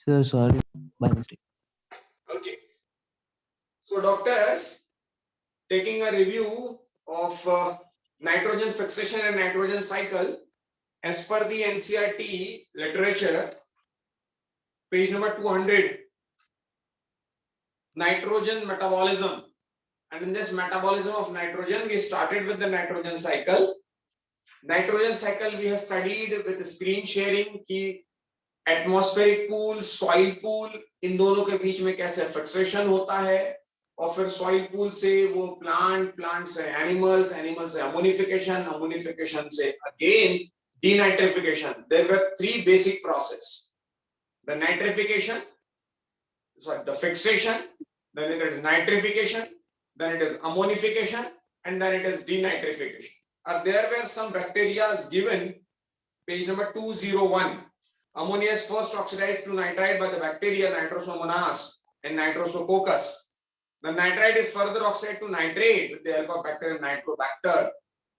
Sir, sorry, by mistake. Okay. So, doctors, taking a review of nitrogen fixation and nitrogen cycle as per the NCERT literature, page number 200, nitrogen metabolism. And in this metabolism of nitrogen, we started with the nitrogen cycle. Nitrogen cycle we have studied with screen sharing की atmospheric pool, soil pool, इन दोनों के बीच में कैसे fixation होता है, और फिर soil pool से वो प्लांट से एनिमल्स, एनिमल से अमोनिफिकेशन, अमोनिफिकेशन से again denitrification. There were three basic process: the nitrification, sorry, the fixation, then it is nitrification, then it is ammonification, and then it is denitrification. There were some bacteria given, page number 201. Ammonia is first oxidized to nitrite by the bacteria Nitrosomonas and Nitrosococcus. The nitrite is further oxidized to nitrate with the help of bacterium Nitrobacter.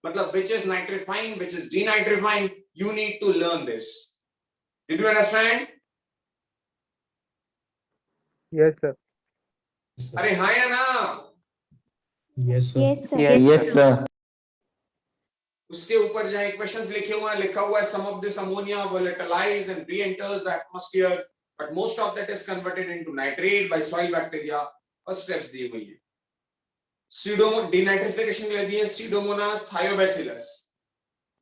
Matlab, which is nitrifying, which is denitrifying, you need to learn this. Did you understand? Yes, sir. अरे हाँ या ना? Yes, sir. Yes, sir. Yes, sir. उसके ऊपर जहाँ questions लिखा हुआ है, some of this ammonia volatilizes and re-enters the atmosphere, but most of that is converted into nitrate by soil bacteria. और स्टेप्स दिए हुए हैं. सीडोमोनास डीनाइट्रिफिकेशन के लिए दिए सीडोमोनास थायोबैसिलस,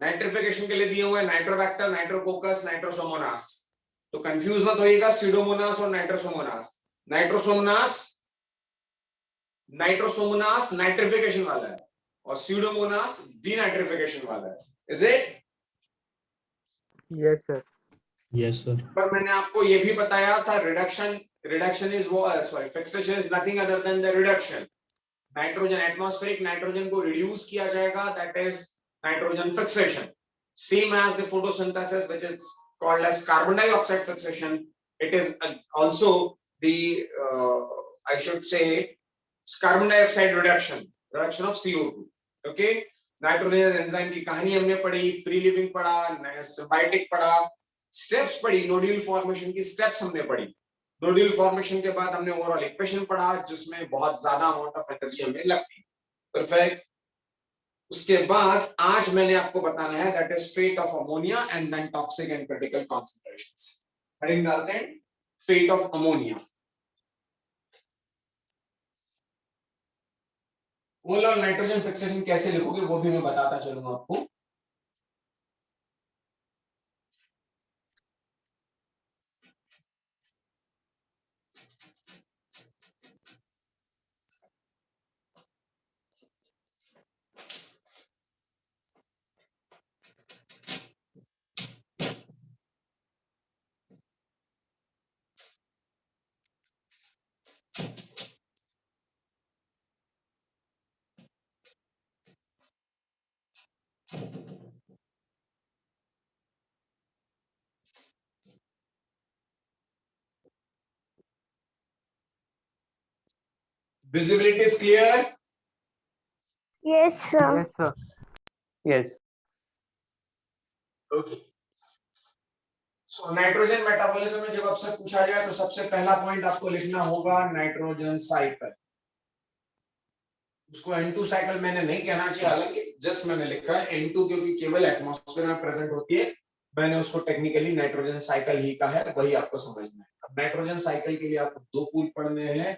नाइट्रिफिकेशन के लिए दिए हुए नाइट्रोबैक्टर, नाइट्रोकोकस, नाइट्रोसोमोनास. तो कंफ्यूज मत होइएगा सीडोमोनास और नाइट्रोसोमोनास. नाइट्रोसोमोनास नाइट्रिफिकेशन वाला है और सीडोमोनास डीनाइट्रिफिकेशन वाला है. Is it? Yes, sir. Yes, sir. पर मैंने आपको ये भी बताया था, रिडक्शन इज वो, sorry, fixation is nothing other than the reduction. Nitrogen, atmospheric nitrogen को रिड्यूस किया जाएगा, that is nitrogen fixation. Same as the photosynthesis which is called as carbon dioxide fixation, it is also the I should say carbon dioxide reduction of CO2. Okay, nitrogen enzyme की कहानी हमने पढ़ी, free living पढ़ा, symbiotic पढ़ा, steps पढ़ी, nodule formation की steps हमने पढ़ी. नोड्यूल फॉर्मेशन के बाद हमने ओवरऑल इक्वेशन पढ़ा जिसमें बहुत ज्यादा अमाउंट ऑफ एनर्जी हमें लगती. परफेक्ट. उसके बाद आज मैंने आपको बताना है that is fate of ammonia and then toxic and critical concentrations. Heading डालते हैं fate of ammonia. Overall nitrogen fixation कैसे लिखोगे वो भी मैं बताता चलूंगा आपको. Visibility is clear? Yes, sir. Yes, sir. Yes. Okay. So nitrogen metabolism में जब आपसे पूछा जाए तो सबसे पहला पॉइंट आपको लिखना होगा नाइट्रोजन साइकिल. उसको N2 साइकिल मैंने नहीं कहना चाहिए, हालांकि जस्ट मैंने लिखा है N2 क्योंकि केवल एटमॉस्फेयर में प्रेजेंट होती है. मैंने उसको टेक्निकली नाइट्रोजन साइकिल ही कहा है, वही आपको समझना है. अब नाइट्रोजन साइकिल के लिए आपको दो पूल पढ़ने हैं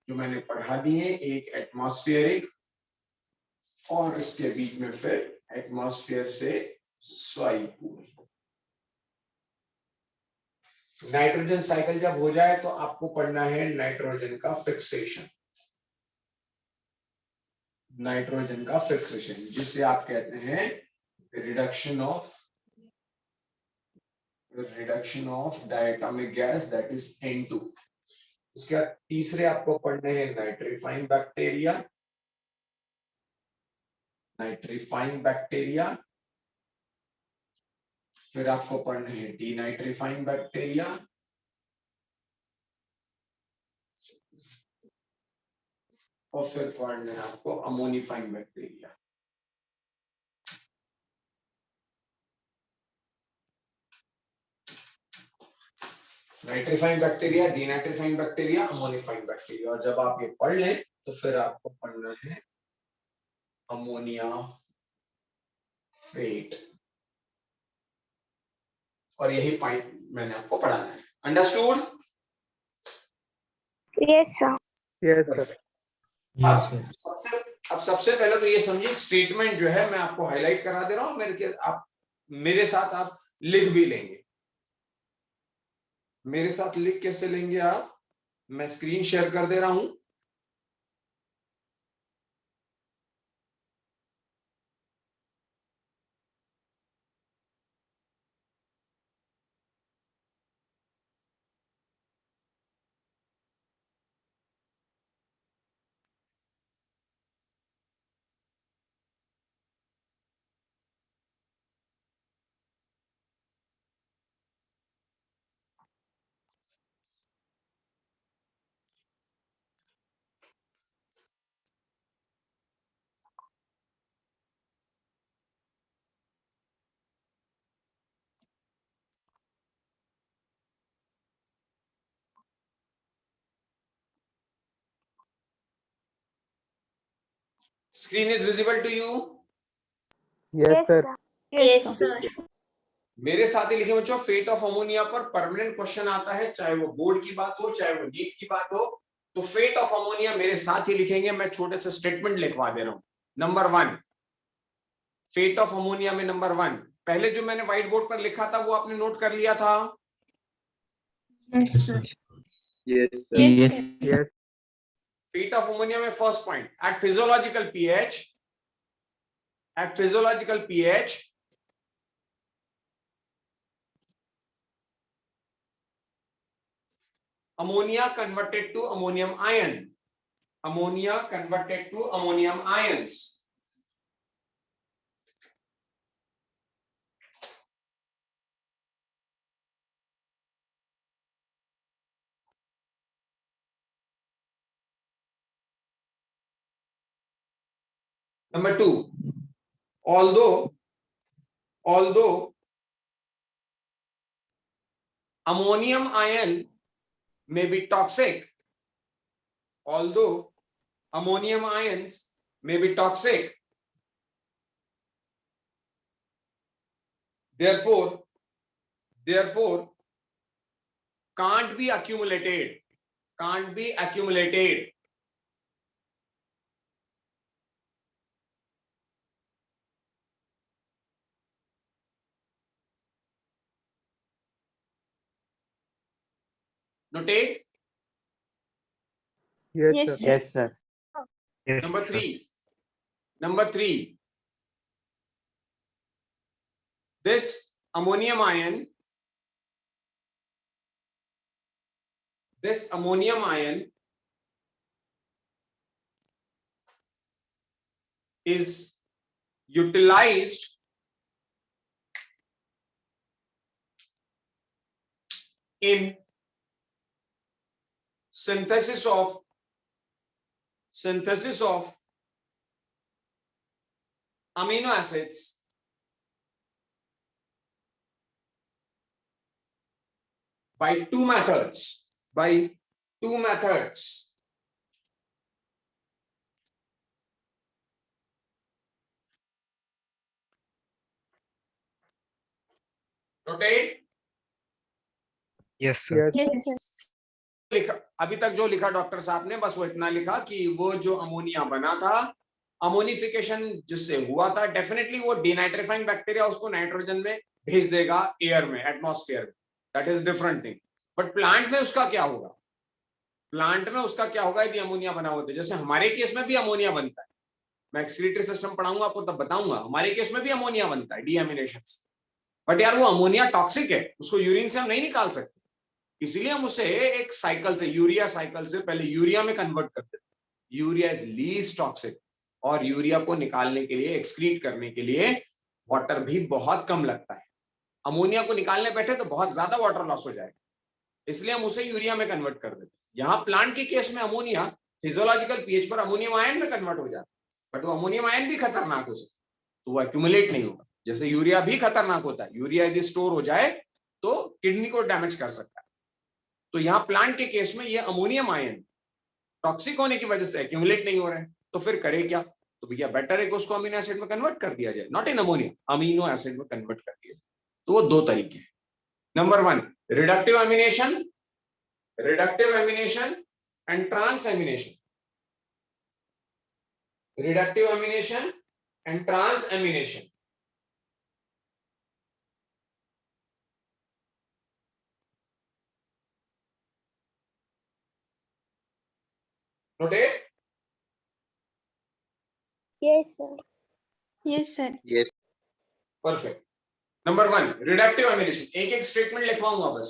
जो मैंने पढ़ा दिए, एक एटमॉस्फेरिक और इसके बीच में फिर एटमॉस्फेयर से सॉइल पूल. नाइट्रोजन साइकिल जब हो जाए तो आपको पढ़ना है नाइट्रोजन का फिक्सेशन. नाइट्रोजन का फिक्सेशन जिसे आप कहते हैं reduction of diatomic gas, that is N2. उसके बाद तीसरे आपको पढ़ने हैं नाइट्रीफाइंग बैक्टीरिया. फिर आपको पढ़ने हैं डीनाइट्रीफाइंग बैक्टीरिया. और फिर पढ़ने हैं आपको ammonifying bacteria. Nitrifying bacteria, denitrifying bacteria, ammonifying bacteria. और जब आप ये पढ़ लें तो फिर आपको पढ़ना है अमोनिया फेट, और यही पॉइंट मैंने आपको पढ़ाना है। Understood? Yes, sir. Yes, sir. Yes, sir. अब सबसे पहले तो ये समझिए, स्टेटमेंट जो है मैं आपको हाईलाइट करा दे रहा हूं, आप मेरे साथ आप लिख भी लेंगे। मेरे साथ लिख कैसे लेंगे आप? मैं स्क्रीन शेयर कर दे रहा हूं। Screen is visible to you? Yes, sir. Yes, sir. मेरे साथ ही लिखे बच्चों, फेट ऑफ अमोनिया पर परमानेंट क्वेश्चन आता है, चाहे वो बोर्ड की बात हो चाहे वो नीट की बात हो, तो फेट ऑफ अमोनिया मेरे साथ ही लिखेंगे। मैं छोटे से स्टेटमेंट लिखवा दे रहा हूं। नंबर 1, फेट ऑफ अमोनिया में नंबर 1, पहले जो मैंने व्हाइट बोर्ड पर लिखा था वो आपने नोट कर लिया था? Yes, sir. Yes, sir. Yes, sir. Yes. Fate of ammonia में first point, at physiological pH ammonia converted to ammonium ion, ammonia converted to ammonium ions. Number 2, although ammonium ion may be toxic, although ammonium ions may be toxic, therefore can't be accumulated. Notate? Yes, Yes, sir. sir. sir. Yes, Number sir. 3, this ammonium ion is utilized in synthesis of amino acids by two methods. Notate? Yes, sir. Yes, sir. लिखा अभी तक जो लिखा doctor साहब ने, बस वो इतना लिखा कि वो जो अमोनिया बना था, अमोनिफिकेशन जिससे हुआ था, डेफिनेटली वो डीनाइट्रीफाइंग बैक्टीरिया उसको नाइट्रोजन में भेज देगा, एयर में, एटमॉस्फेयर में, that is different thing. But plant में उसका क्या होगा? यदि अमोनिया बना होता है, जैसे हमारे केस में भी अमोनिया बनता है, मैं एक्सक्रीटरी सिस्टम पढ़ाऊंगा आपको तब बताऊंगा, हमारे केस में भी अमोनिया बनता है डीएमिनेशन से। बट यार वो अमोनिया टॉक्सिक है, उसको यूरिन से हम नहीं निकाल सकते, इसलिए हम उसे एक साइकिल से, यूरिया साइकिल से पहले यूरिया में कन्वर्ट करते हैं। यूरिया इज लीस्ट टॉक्सिक, और यूरिया को निकालने के लिए, एक्सक्रीट करने के लिए वाटर भी बहुत कम लगता है। अमोनिया को निकालने बैठे तो बहुत ज्यादा वाटर लॉस हो जाएगा, इसलिए हम उसे यूरिया में कन्वर्ट कर देते हैं। यहाँ प्लांट के केस में अमोनिया फिजियोलॉजिकल पीएच पर अमोनियम आयन में कन्वर्ट हो जाता है, बट वो अमोनियम आयन भी खतरनाक हो सकता है, तो वो एक्यूमुलेट नहीं होगा। जैसे यूरिया भी खतरनाक होता है, यूरिया यदि स्टोर हो जाए तो किडनी को डैमेज कर सकता है, तो यहाँ प्लांट के केस में ये अमोनियम आयन टॉक्सिक होने की वजह से एक्यूमुलेट नहीं हो रहे हैं, तो फिर करे क्या? तो भैया बेटर है कि उसको अमीनो एसिड में कन्वर्ट कर दिया जाए, not in ammonia, amino acid में कन्वर्ट कर दिया जाए। तो वो दो तरीके हैं। Number 1 reductive amination and transamination, reductive amination and transamination. Noted? Yes, sir. Yes, sir. Yes. Perfect. Number 1 reductive amination, एक एक स्टेटमेंट लिखवाऊंगा बस।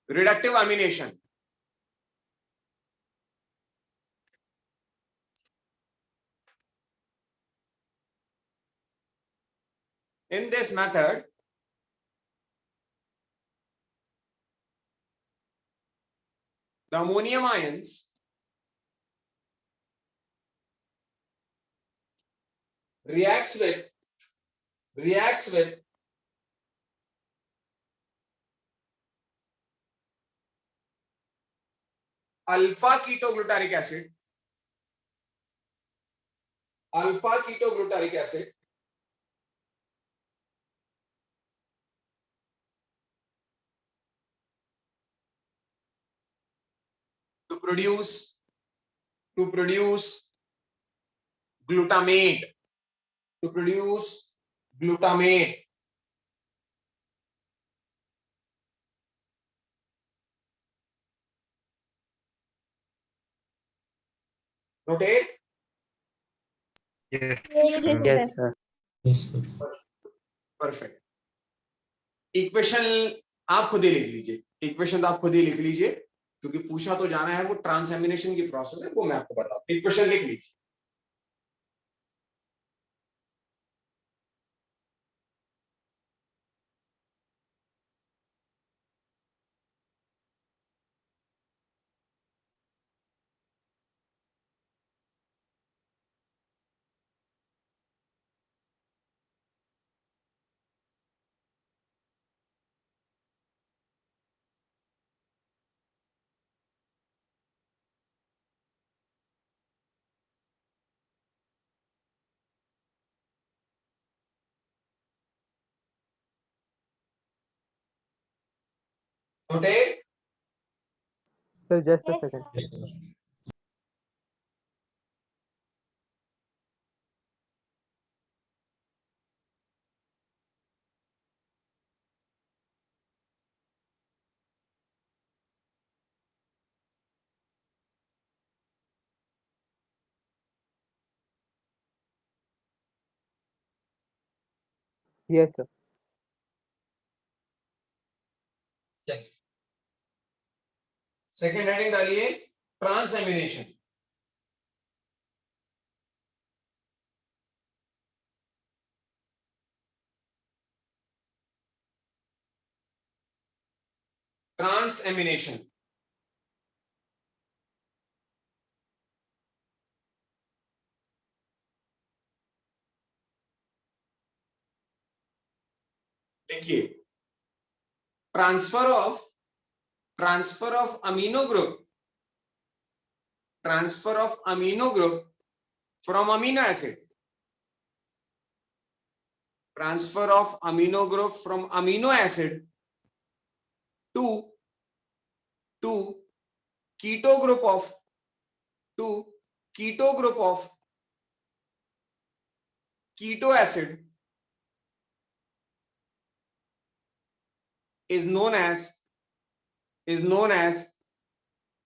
Reductive amination, in this method the ammonium ions reacts with alpha ketoglutaric acid to produce glutamate, Noted? Yes. Yes, Yes, sir. Yes, sir. Perfect. Equation आप खुद ही लिख लीजिए, equation तो आप खुद ही लिख लीजिए, क्योंकि पूछा तो जाना है, वो ट्रांसएमिनेशन की प्रोसेस है, वो मैं आपको बताता हूं। इक्वेशन लिख लीजिए। Noted? Sir, just a Yes, second. sir. Yes, sir. Yes, sir. Second heading डालिए ट्रांसएमिनेशन। ट्रांसएमिनेशन, देखिए transfer of amino group from amino acid, transfer of amino group from amino acid to keto group of keto acid is known as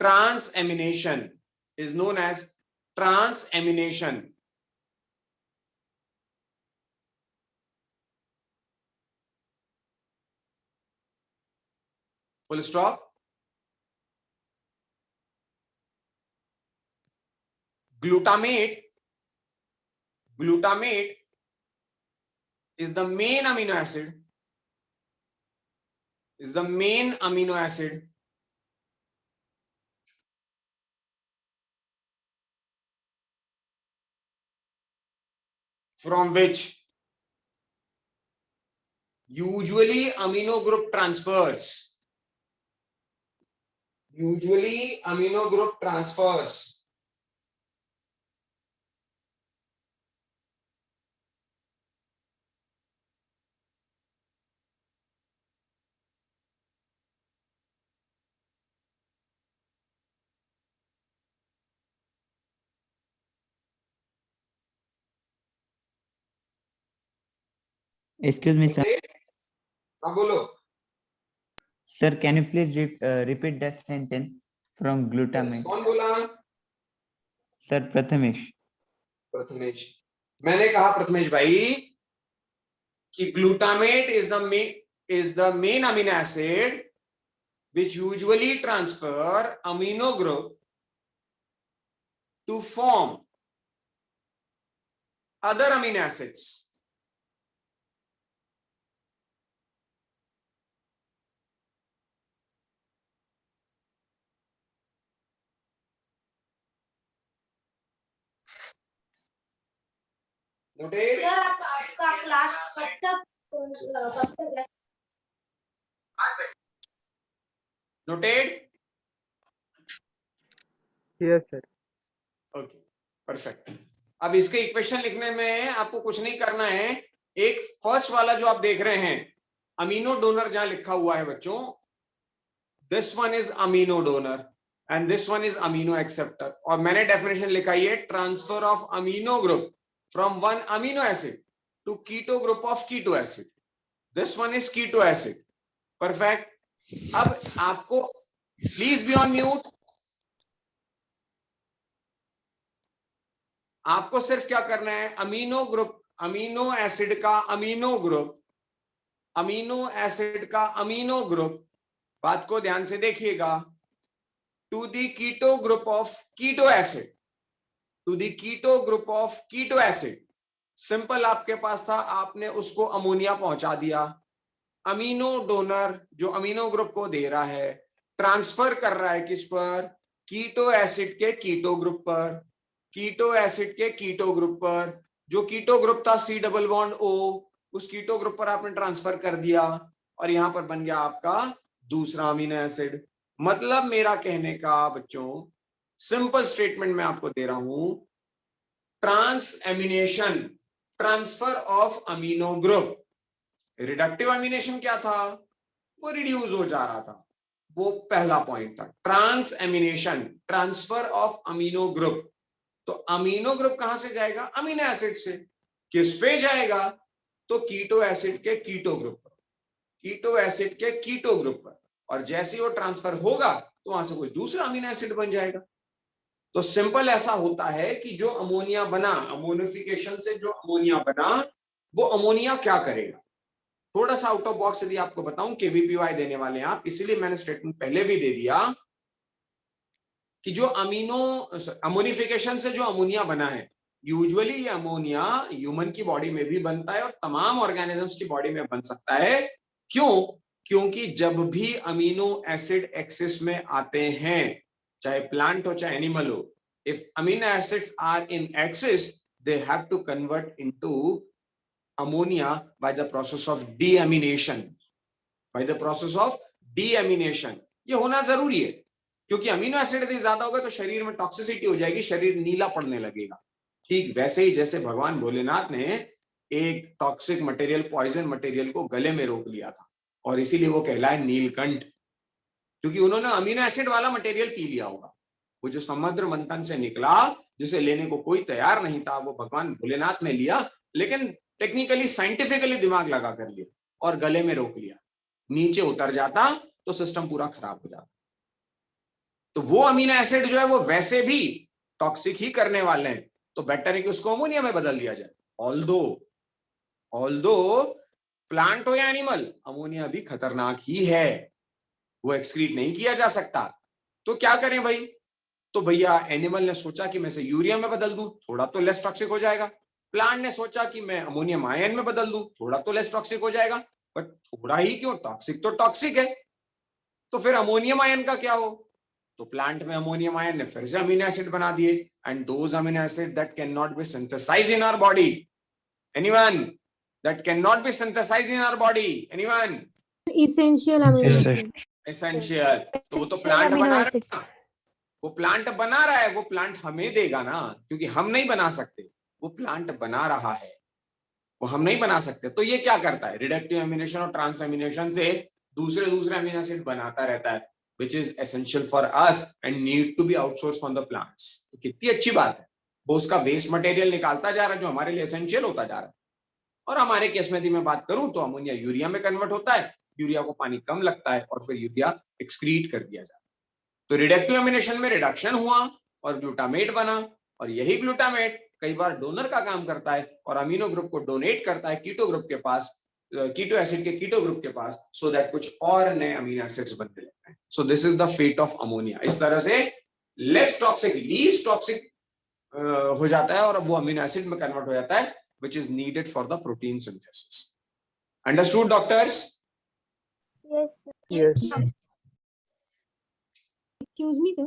transamination, full stop. Glutamate is the main amino acid from which usually amino group transfers usually amino group transfers. Excuse me, sir. हाँ बोलो. Sir, can you please repeat that sentence from Yes, glutamate? कौन बोला? Sir, Prathamesh. Prathamesh. मैंने कहा प्रथमेश भाई कि glutamate is the main amino acid which usually transfer amino group to form other amino acids. Noted? Sir आपका class कब तक है? Noted? Yes, sir. Okay, perfect. अब इसके इक्वेशन लिखने में आपको कुछ नहीं करना है. एक फर्स्ट वाला जो आप देख रहे हैं, अमीनो डोनर जहां लिखा हुआ है बच्चों, this one is amino donor and this one is amino acceptor. और मैंने डेफिनेशन लिखाई है, transfer of amino group from one amino acid to keto group of keto acid. This one is keto acid. Perfect. अब आपको please be on mute. आपको सिर्फ क्या करना है, अमीनो ग्रुप, अमीनो एसिड का अमीनो ग्रुप, अमीनो एसिड का amino group, बात को ध्यान से देखिएगा, to the keto group of keto acid, to the keto group of keto acid. Simple आपके पास था, आपने उसको अमोनिया पहुंचा दिया. अमीनो डोनर जो अमीनो ग्रुप को दे रहा है, ट्रांसफर कर रहा है किस पर, कीटो एसिड के कीटो ग्रुप पर, कीटो एसिड के कीटो ग्रुप पर. जो कीटो ग्रुप था C डबल बॉन्ड O, उस कीटो ग्रुप पर आपने ट्रांसफर कर दिया और यहां पर बन गया आपका दूसरा अमीनो एसिड. मतलब मेरा कहने का बच्चों, सिंपल स्टेटमेंट मैं आपको दे रहा हूं, transamination, transfer of amino group. Reductive amination क्या था, वो रिड्यूस हो जा रहा था, वो पहला पॉइंट था. Transamination, transfer of amino group. तो अमीनो ग्रुप कहां से जाएगा, अमीनो एसिड से. किस पे जाएगा, तो कीटो एसिड के कीटो ग्रुप पर, कीटो एसिड के कीटो ग्रुप पर. और जैसे ही वो ट्रांसफर होगा तो वहां से कोई दूसरा अमीनो एसिड बन जाएगा. तो सिंपल ऐसा होता है कि जो अमोनिया बना, अमोनिफिकेशन से जो अमोनिया बना, वो अमोनिया क्या करेगा. थोड़ा सा आउट ऑफ बॉक्स यदि आपको बताऊं, केवीपीवाई देने वाले हैं आप, इसीलिए मैंने स्टेटमेंट पहले भी दे दिया कि जो अमोनिफिकेशन से जो अमोनिया बना है, यूजुअली ये अमोनिया ह्यूमन की बॉडी में भी बनता है और तमाम ऑर्गेनिजम्स की बॉडी में बन सकता है. क्यों, क्योंकि जब भी अमीनो एसिड एक्सिस में आते हैं, चाहे प्लांट हो चाहे एनिमल हो, if amino acids are in excess, they have to convert into ammonia by the process of deamination, by the process of deamination. ये होना जरूरी है, क्योंकि अमीनो एसिड यदि ज्यादा होगा तो शरीर में टॉक्सिसिटी हो जाएगी, शरीर नीला पड़ने लगेगा. ठीक वैसे ही जैसे भगवान भोलेनाथ ने एक टॉक्सिक मटेरियल, पॉइजन मटेरियल को गले में रोक लिया था, और इसीलिए वो कहलाए नीलकंठ, क्योंकि उन्होंने अमीनो एसिड वाला मटेरियल पी लिया होगा. वो जो समुद्र मंथन से निकला, जिसे लेने को कोई तैयार नहीं था, वो भगवान भोलेनाथ ने लिया, लेकिन टेक्निकली साइंटिफिकली दिमाग लगा कर लिया और गले में रोक लिया. नीचे उतर जाता तो सिस्टम पूरा खराब हो जाता. तो वो अमीनो एसिड जो है वो वैसे भी टॉक्सिक ही करने वाले हैं, तो बेटर है कि उसको अमोनिया में बदल दिया जाए. ऑल्दो प्लांट हो या एनिमल, अमोनिया भी खतरनाक ही है, वो एक्सक्रीट नहीं किया जा सकता. तो क्या करें भाई, तो भैया एनिमल ने सोचा कि मैं इसे यूरिया में बदल दूं, थोड़ा तो लेस टॉक्सिक हो जाएगा. प्लांट ने सोचा कि मैं अमोनियम आयन में बदल दूं, थोड़ा तो लेस टॉक्सिक हो जाएगा. बट थोड़ा ही क्यों, टॉक्सिक तो टॉक्सिक है. तो फिर अमोनियम आयन का क्या हो, तो प्लांट में अमोनियम आयन ने फिर से अमीनो एसिड बना दिए, and those amino acid that can not be synthesized in our body. Anyone that can not be synthesized in our body, anyone? Essential amino Yes, sir. acid. Essential. तो वो तो plant amino बना acids. रहा है, वो plant बना रहा है, वो प्लांट हमें देगा ना, क्योंकि हम नहीं बना सकते, वो प्लांट बना रहा है, वो हम नहीं बना सकते। तो ये क्या करता है, रिडक्टिव एमिनेशन और ट्रांसएमिनेशन से दूसरे अमीनो एसिड बनाता रहता है, which is essential for us and need to be outsourced from the plants। तो कितनी अच्छी बात है, वो उसका वेस्ट मटेरियल निकालता जा रहा है जो हमारे लिए एसेंशियल होता जा रहा है। और हमारे केस में यदि मैं बात करूं तो अमोनिया यूरिया में कन्वर्ट होता है, यूरिया को पानी कम लगता है और फिर यूरिया एक्सक्रीट कर दिया जाता है। तो रिडक्टिव एमिनेशन में रिडक्शन हुआ और ग्लूटामेट बना, और यही ग्लूटामेट कई बार डोनर का काम करता है और अमीनो ग्रुप को डोनेट करता है कीटो ग्रुप के पास, कीटो एसिड के कीटो ग्रुप के पास, सो दैट कुछ और नए अमीनो एसिड्स बनने लगते हैं। So this is the fate of ammonia. इस तरह से लेस टॉक्सिक, लीस्ट टॉक्सिक हो जाता है और वो अमीनो एसिड में कन्वर्ट हो जाता है, which is needed for the protein synthesis. Understood, doctors? Yes, sir. Yes. Excuse me, sir.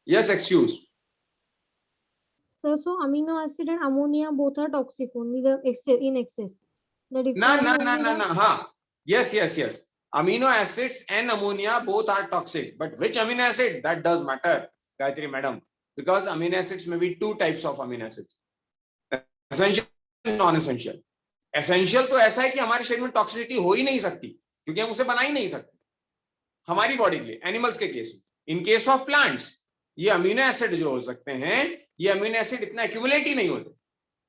Yes, excuse. Sir, so amino acid and ammonia both are toxic only in excess. The difference No, is no, no, only no, the- no. Ha. Yes, yes, yes. Amino acids and ammonia both are toxic, but which amino acid, that does matter, Gayatri madam, because amino acids may be two types of amino acids, essential and non-essential. Essential तो ऐसा है कि हमारे शरीर में toxicity हो ही नहीं सकती, क्योंकि हम उसे बना ही नहीं सकते हमारी बॉडी के लिए, एनिमल्स के केस में। इन केस ऑफ प्लांट्स ये अमीनो एसिड जो हो सकते हैं, ये अमीनो एसिड इतना एक्यूमुलेट ही नहीं होते।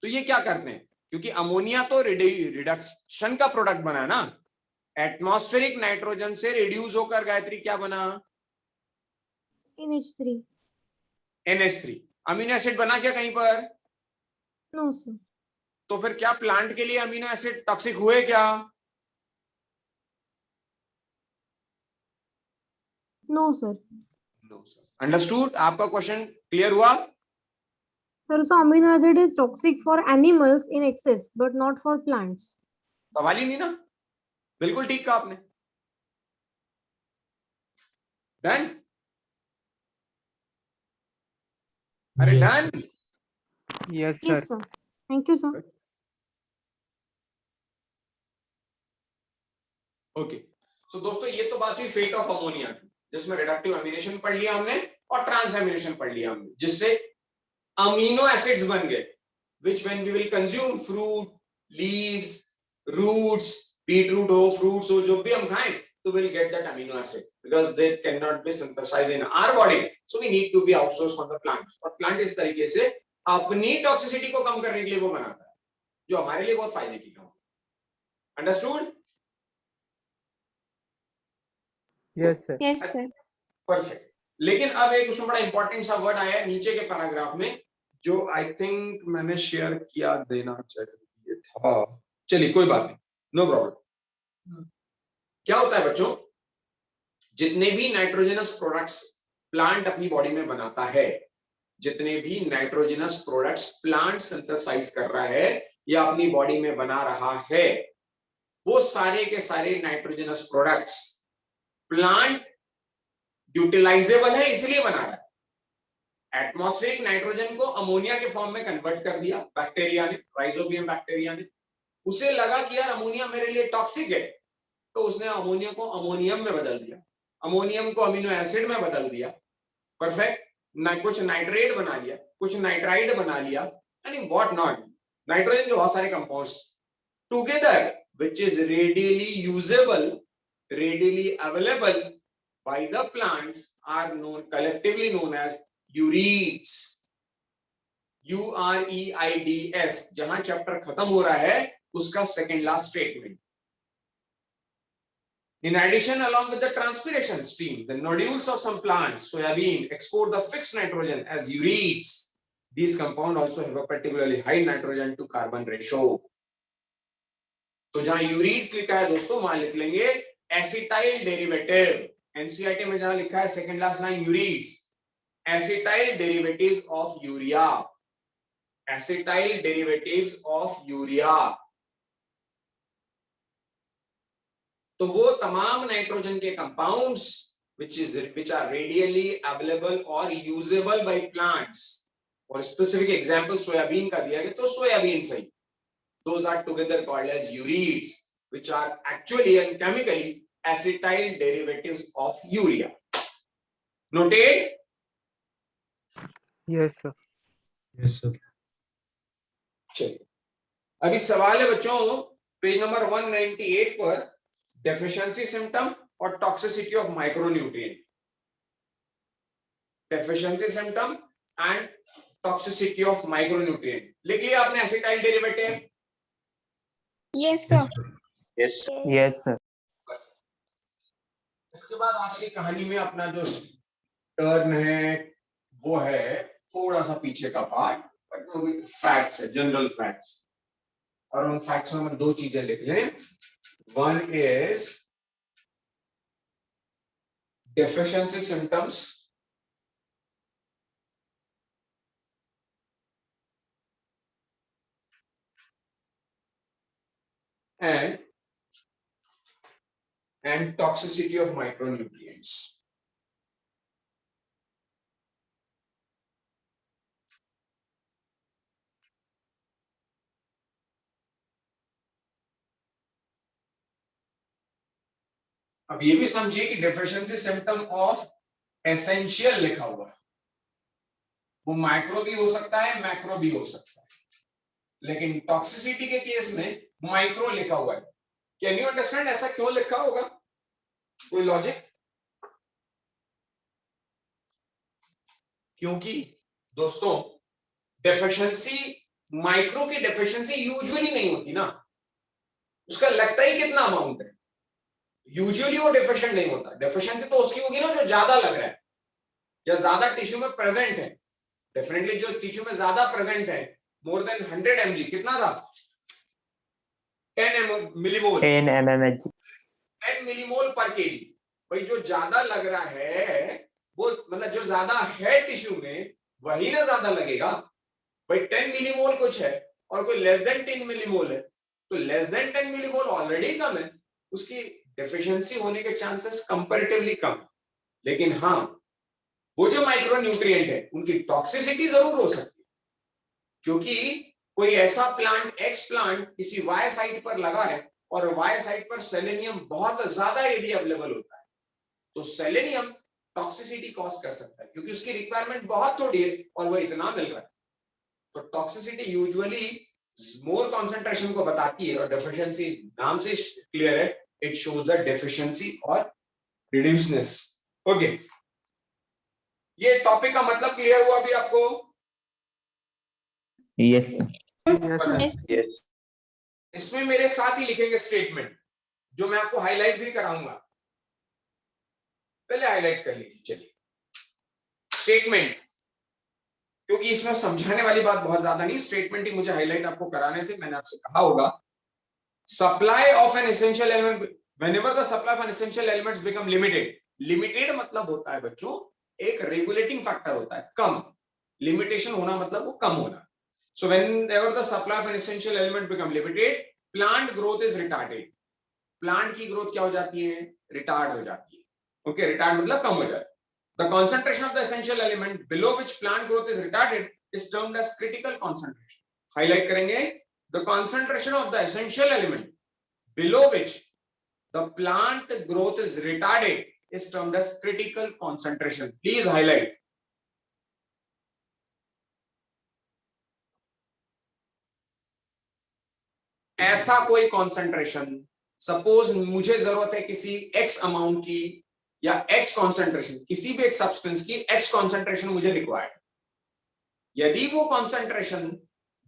तो ये क्या करते हैं, क्योंकि अमोनिया तो रिडक्शन का प्रोडक्ट बना ना, एटमॉस्फेरिक नाइट्रोजन से रिड्यूस होकर गायत्री क्या बना, NH3. NH3। अमीनो एसिड बना क्या कहीं पर? No, sir. तो फिर क्या प्लांट के लिए अमीनो एसिड टॉक्सिक हुए क्या? No, sir. No sir. Understood? आपका क्वेश्चन क्लियर हुआ? Sir, so amino acid is toxic for animals in excess, but not for plants. सवाल ही नहीं ना, बिल्कुल ठीक कहा आपने। डन? अरे Yes, done? Yes, sir. Yes, sir. Thank you, sir. Okay, so दोस्तों ये तो बात हुई फेट ऑफ अमोनिया की, जिसमें रिडक्टिव एमिनेशन पढ़ लिया हमने और ट्रांसएमिनेशन पढ़ लिया हमने, जिससे अमीनो एसिड्स बन गए, which when we will consume fruit, leaves, roots, beetroot हो, fruits हो, जो भी हम खाएं, तो we'll get that amino acid because they cannot be synthesized in our body, so we need to be outsourced from the plant। और plant इस तरीके से अपनी टॉक्सिसिटी को कम करने के लिए वो बनाता है, जो हमारे लिए बहुत फायदे की काम। Understood? Yes, sir. Yes, sir. Perfect. लेकिन अब एक उसमें बड़ा इंपॉर्टेंट सा वर्ड आया है नीचे के पैराग्राफ में, जो आई थिंक मैंने शेयर किया देना चाहिए था, चलिए कोई बात नहीं, नो प्रॉब्लम। क्या होता है बच्चों, जितने भी नाइट्रोजनस प्रोडक्ट्स प्लांट अपनी बॉडी में बनाता है, जितने भी नाइट्रोजनस प्रोडक्ट्स प्लांट सिंथेसाइज कर रहा है या अपनी बॉडी में बना रहा है, वो सारे के सारे नाइट्रोजनस प्रोडक्ट्स प्लांट यूटिलाइजेबल है इसलिए बना रहा है। एटमॉस्फेरिक नाइट्रोजन को अमोनिया के फॉर्म में कन्वर्ट कर दिया बैक्टीरिया ने, राइजोबियम बैक्टीरिया ने। उसे लगा कि यार अमोनिया मेरे लिए टॉक्सिक है, तो उसने अमोनिया को अमोनियम में बदल दिया, अमोनियम को अमीनो एसिड में बदल दिया। परफेक्ट। कुछ नाइट्रेट बना लिया, कुछ नाइट्राइड बना लिया, यानी व्हाट नॉट, नाइट्रोजन के बहुत सारे compounds together which is radially usable, readily available by the plants are known, collectively known as ureids। UREIDS, जहां चैप्टर खत्म हो रहा है उसका second last statement. In addition, along with the transpiration stream, the nodules of some plants, soybean, export the fixed nitrogen as ureids. These compounds also have a particularly high nitrogen to carbon ratio। तो जहां यूरिड्स लिखा है दोस्तों, वहां लिख लेंगे acetyl derivative. NCERT में जहां लिखा है second last line ureides, acetyl derivatives of urea, acetyl derivatives of urea. तो वो तमाम नाइट्रोजन के compounds which are radially available or usable by plants। और स्पेसिफिक एग्जांपल सोयाबीन का दिया गया, तो सोयाबीन सही, those are together called as ureids, which are actually and chemically acetyl derivatives of urea. Noted? Yes, sir. Yes, sir. चलिए, अभी सवाल है बच्चों पेज नंबर 198 पर डेफिशिएंसी सिम्टम और toxicity of micronutrient. Deficiency symptom and toxicity of micronutrient. लिख लिया आपने acetyl derivative? Yes, Yes, sir. sir. Yes, sir. इसके बाद आज की कहानी में अपना जो टर्न है वो है थोड़ा सा पीछे का पार्ट, बट वो भी फैक्ट्स है, जनरल फैक्ट्स. और उन फैक्ट्स में हम दो चीजें लिख लें. One is deficiency symptoms and toxicity of micronutrients. अब ये भी समझिए कि डेफिशिएंसी सिम्टम ऑफ एसेंशियल लिखा हुआ है, वो माइक्रो भी हो सकता है, मैक्रो भी हो सकता है, लेकिन टॉक्सिसिटी के केस में माइक्रो लिखा हुआ है. कैन यू अंडरस्टैंड ऐसा क्यों लिखा होगा? कोई लॉजिक? क्योंकि दोस्तों डेफिशिएंसी, माइक्रो की डेफिशिएंसी यूजुअली नहीं होती ना, उसका लगता ही कितना अमाउंट है, यूजुअली वो डेफिशिएंट नहीं होता. डेफिशिएंसी तो उसकी होगी ना जो ज्यादा लग रहा है या ज्यादा टिश्यू में प्रेजेंट है. डेफिनेटली जो टिश्यू में ज्यादा प्रेजेंट है, मोर देन 100 mg, कितना था? 10 मिलीमोल. 10 mmHg. 10 मिलीमोल पर केजी. भाई जो ज्यादा लग रहा है वो मतलब जो ज्यादा है टिश्यू में वही ना ज्यादा लगेगा. भाई 10 मिलीमोल कुछ है और कोई लेस देन 10 मिलीमोल है, तो लेस देन 10 मिलीमोल ऑलरेडी कम है, उसकी डेफिशिएंसी होने के चांसेस कंपैरेटिवली कम. लेकिन हाँ, वो जो माइक्रोन्यूट्रिएंट है उनकी टॉक्सिसिटी जरूर हो सकती है, क्योंकि कोई ऐसा प्लांट, एक्स प्लांट किसी वाई साइट पर लगा है और वाई साइट पर सेलेनियम बहुत ज्यादा यदि अवेलेबल होता है तो सेलेनियम टॉक्सिसिटी कॉज कर सकता है, क्योंकि उसकी रिक्वायरमेंट बहुत थोड़ी है और वो इतना मिल रहा है. तो टॉक्सिसिटी यूजुअली मोर कॉन्सेंट्रेशन को बताती है, और डेफिशिएंसी नाम से क्लियर है, इट शोज द डेफिशिएंसी और रिड्यूसनेस. ओके, ये टॉपिक का मतलब क्लियर हुआ अभी आपको? Yes, sir. Yes. इसमें मेरे साथ ही लिखेंगे स्टेटमेंट, जो मैं आपको हाईलाइट भी कराऊंगा. पहले हाईलाइट कर लीजिए. चलिए स्टेटमेंट, क्योंकि इसमें समझाने वाली बात बहुत ज्यादा नहीं, स्टेटमेंट ही मुझे हाईलाइट आपको कराने से. मैंने आपसे कहा होगा supply of an essential element, whenever the supply of an essential elements become limited. Limited मतलब होता है बच्चों एक रेगुलेटिंग फैक्टर होता है, कम. लिमिटेशन होना मतलब वो कम होना. So whenever the supply of an essential element become limited, plant growth is retarded. Plant की growth क्या हो जाती है? Retard हो जाती है. Okay, retard मतलब कम हो जाती है. The concentration of the essential element below which plant growth is retarded is termed as critical concentration. Highlight करेंगे. The concentration of the essential element below which the plant growth is retarded is termed as critical concentration. Please highlight. ऐसा कोई concentration, suppose मुझे जरूरत है किसी x amount की या x concentration, किसी भी एक सब्सटेंस की एक्स कॉन्सेंट्रेशन मुझे रिक्वायर्ड. यदि वो कॉन्सेंट्रेशन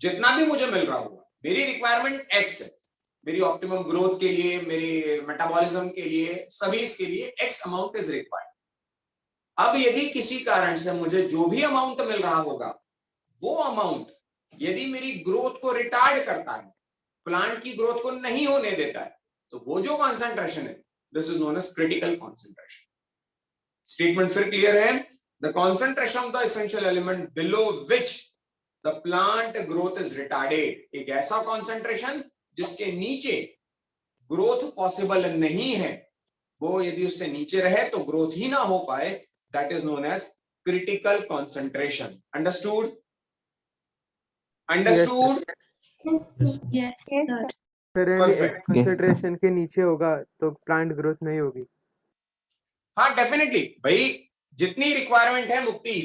जितना भी मुझे मिल रहा होगा, मेरी रिक्वायरमेंट एक्स है, मेरी ऑप्टिमम ग्रोथ के लिए, मेरी मेटाबॉलिज्म के लिए, सभी इसके लिए एक्स अमाउंट इज रिक्वायर्ड. अब यदि किसी कारण से मुझे जो भी अमाउंट मिल रहा होगा वो अमाउंट यदि मेरी ग्रोथ को रिटार्ड करता है, प्लांट की ग्रोथ को नहीं होने देता है, तो वो जो कॉन्सेंट्रेशन है, this is known as critical concentration. Statement फिर क्लियर है. The concentration of the essential element below which the plant growth is retarded. एक ऐसा कॉन्सेंट्रेशन जिसके नीचे ग्रोथ पॉसिबल नहीं है, वो यदि उससे नीचे रहे तो ग्रोथ ही ना हो पाए, that is known as critical concentration. Understood? Understood? Yes, sir. Sir यानी Perfect. एक्स कंसंट्रेशन के नीचे होगा तो प्लांट ग्रोथ नहीं होगी। हाँ डेफिनेटली भाई, जितनी रिक्वायरमेंट है मुक्ति,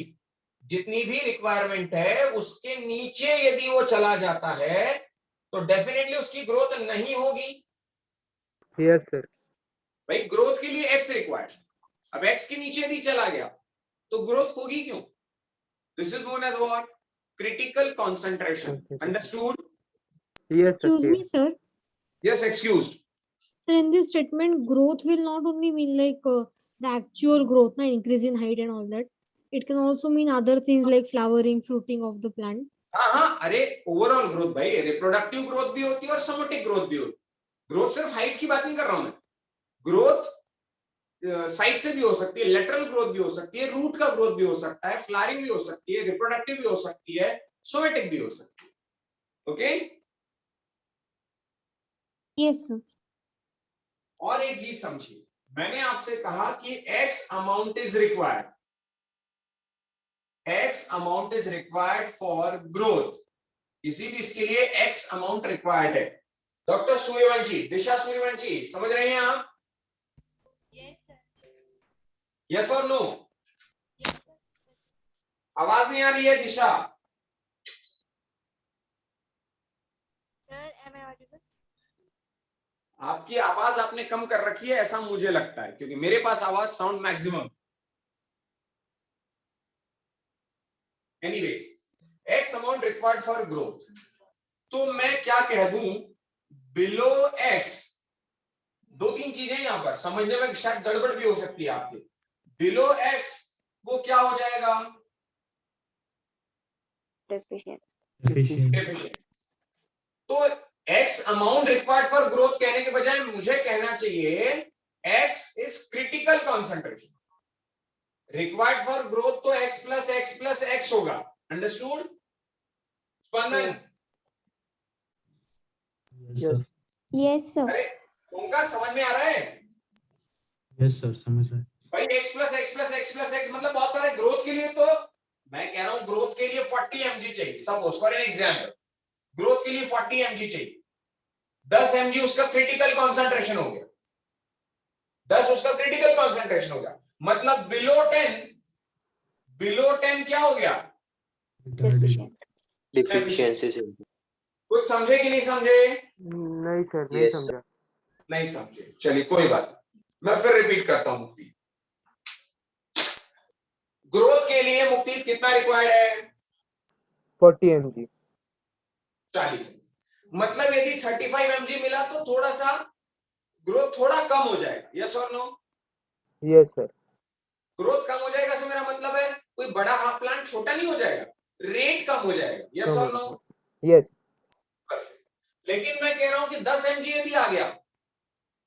जितनी भी रिक्वायरमेंट है उसके नीचे यदि वो चला जाता है तो डेफिनेटली उसकी ग्रोथ नहीं होगी। Yes sir. भाई ग्रोथ के लिए एक्स रिक्वायर्ड, अब एक्स के नीचे यदि चला गया तो ग्रोथ होगी क्यों? This is known as what? Critical concentration. Understood? Yes Excuse sir. me, sir. Yes excused. Sir, in this statement, growth will not only mean like the actual growth, na, increase in height and all that. It can also mean other things like flowering, fruiting of the plant. हाँ हाँ, अरे overall growth भाई, reproductive growth भी होती है और somatic growth भी होती है। ग्रोथ सिर्फ हाइट की बात नहीं कर रहा हूं मैं, ग्रोथ साइड से भी हो सकती है, लेटरल ग्रोथ भी हो सकती है, रूट का ग्रोथ भी हो सकता है, फ्लावरिंग भी हो सकती है, रिप्रोडक्टिव भी हो सकती है, सोमेटिक भी हो सकती है। ओके? Yes, sir. और एक चीज समझिए, मैंने आपसे कहा कि x amount is required, x amount is required for growth, किसी भी इसके लिए एक्स अमाउंट रिक्वायर्ड है। डॉक्टर सूर्यवंशी, दिशा सूर्यवंशी, समझ रहे हैं आप? यस और नो? आवाज नहीं आ रही है दिशा? आपकी आवाज आपने कम कर रखी है ऐसा मुझे लगता है, क्योंकि मेरे पास आवाज sound maximum. Anyways, x amount required for growth, तो मैं क्या कह दूं? बिलो एक्स, दो तीन चीजें यहां पर समझने में शायद गड़बड़ भी हो सकती है आपके। बिलो एक्स वो क्या हो जाएगा? Efficient. तो x amount required for growth कहने के बजाय मुझे कहना चाहिए x is critical concentration. Required for growth तो एक्स प्लस एक्स होगा। अंडरस्टूड? स्पंदन? Yes, sir. Yes, sir. अरे ओंकार, समझ में आ रहा है? Yes, sir. समझ रहे हैं। भाई x मतलब बहुत सारे ग्रोथ के लिए, तो मैं कह रहा हूं ग्रोथ के लिए 40 mg चाहिए, suppose for an example, growth के लिए 40 mg चाहिए, 10 mg उसका क्रिटिकल कंसंट्रेशन हो गया, 10 उसका क्रिटिकल कंसंट्रेशन हो गया, मतलब बिलो 10 क्या हो गया? Deficiency से। कुछ समझे कि नहीं समझे? नहीं सर, नहीं Yes, sir. समझा। नहीं समझे, चलिए कोई बात नहीं। मैं फिर रिपीट करता हूं। मुक्ति, ग्रोथ के लिए मुक्ति कितना रिक्वायर्ड है? 40 mg। 40। मतलब यदि 35 mg मिला तो थोड़ा सा ग्रोथ थोड़ा कम हो जाएगा। यस और नो? Yes sir. ग्रोथ कम हो जाएगा से मेरा मतलब है कोई बड़ा प्लांट छोटा नहीं हो जाएगा, रेट कम हो जाएगा। यस और नो? यस। परफेक्ट। लेकिन मैं कह रहा हूं कि 10 mg यदि आ गया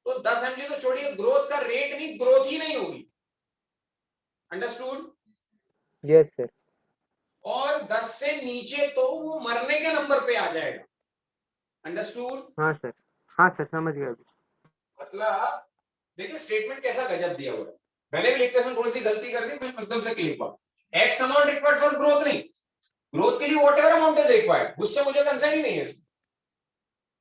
तो 10 mg तो छोड़िए, ग्रोथ का रेट नहीं, ग्रोथ ही नहीं होगी। अंडरस्टूड? Yes sir. और 10 से नीचे तो वो मरने के नंबर पे आ जाएगा। अंडरस्टूड? हाँ सर, हाँ सर, समझ गया। मतलब देखिए स्टेटमेंट कैसा गजब दिया हुआ है। मैंने भी लिखते समय थोड़ी सी गलती कर दी, मैं एकदम से क्लिक हुआ। X amount required for growth नहीं, ग्रोथ के लिए व्हाटएवर अमाउंट इज रिक्वायर्ड, उससे मुझे कंसर्न ही नहीं है इसमें।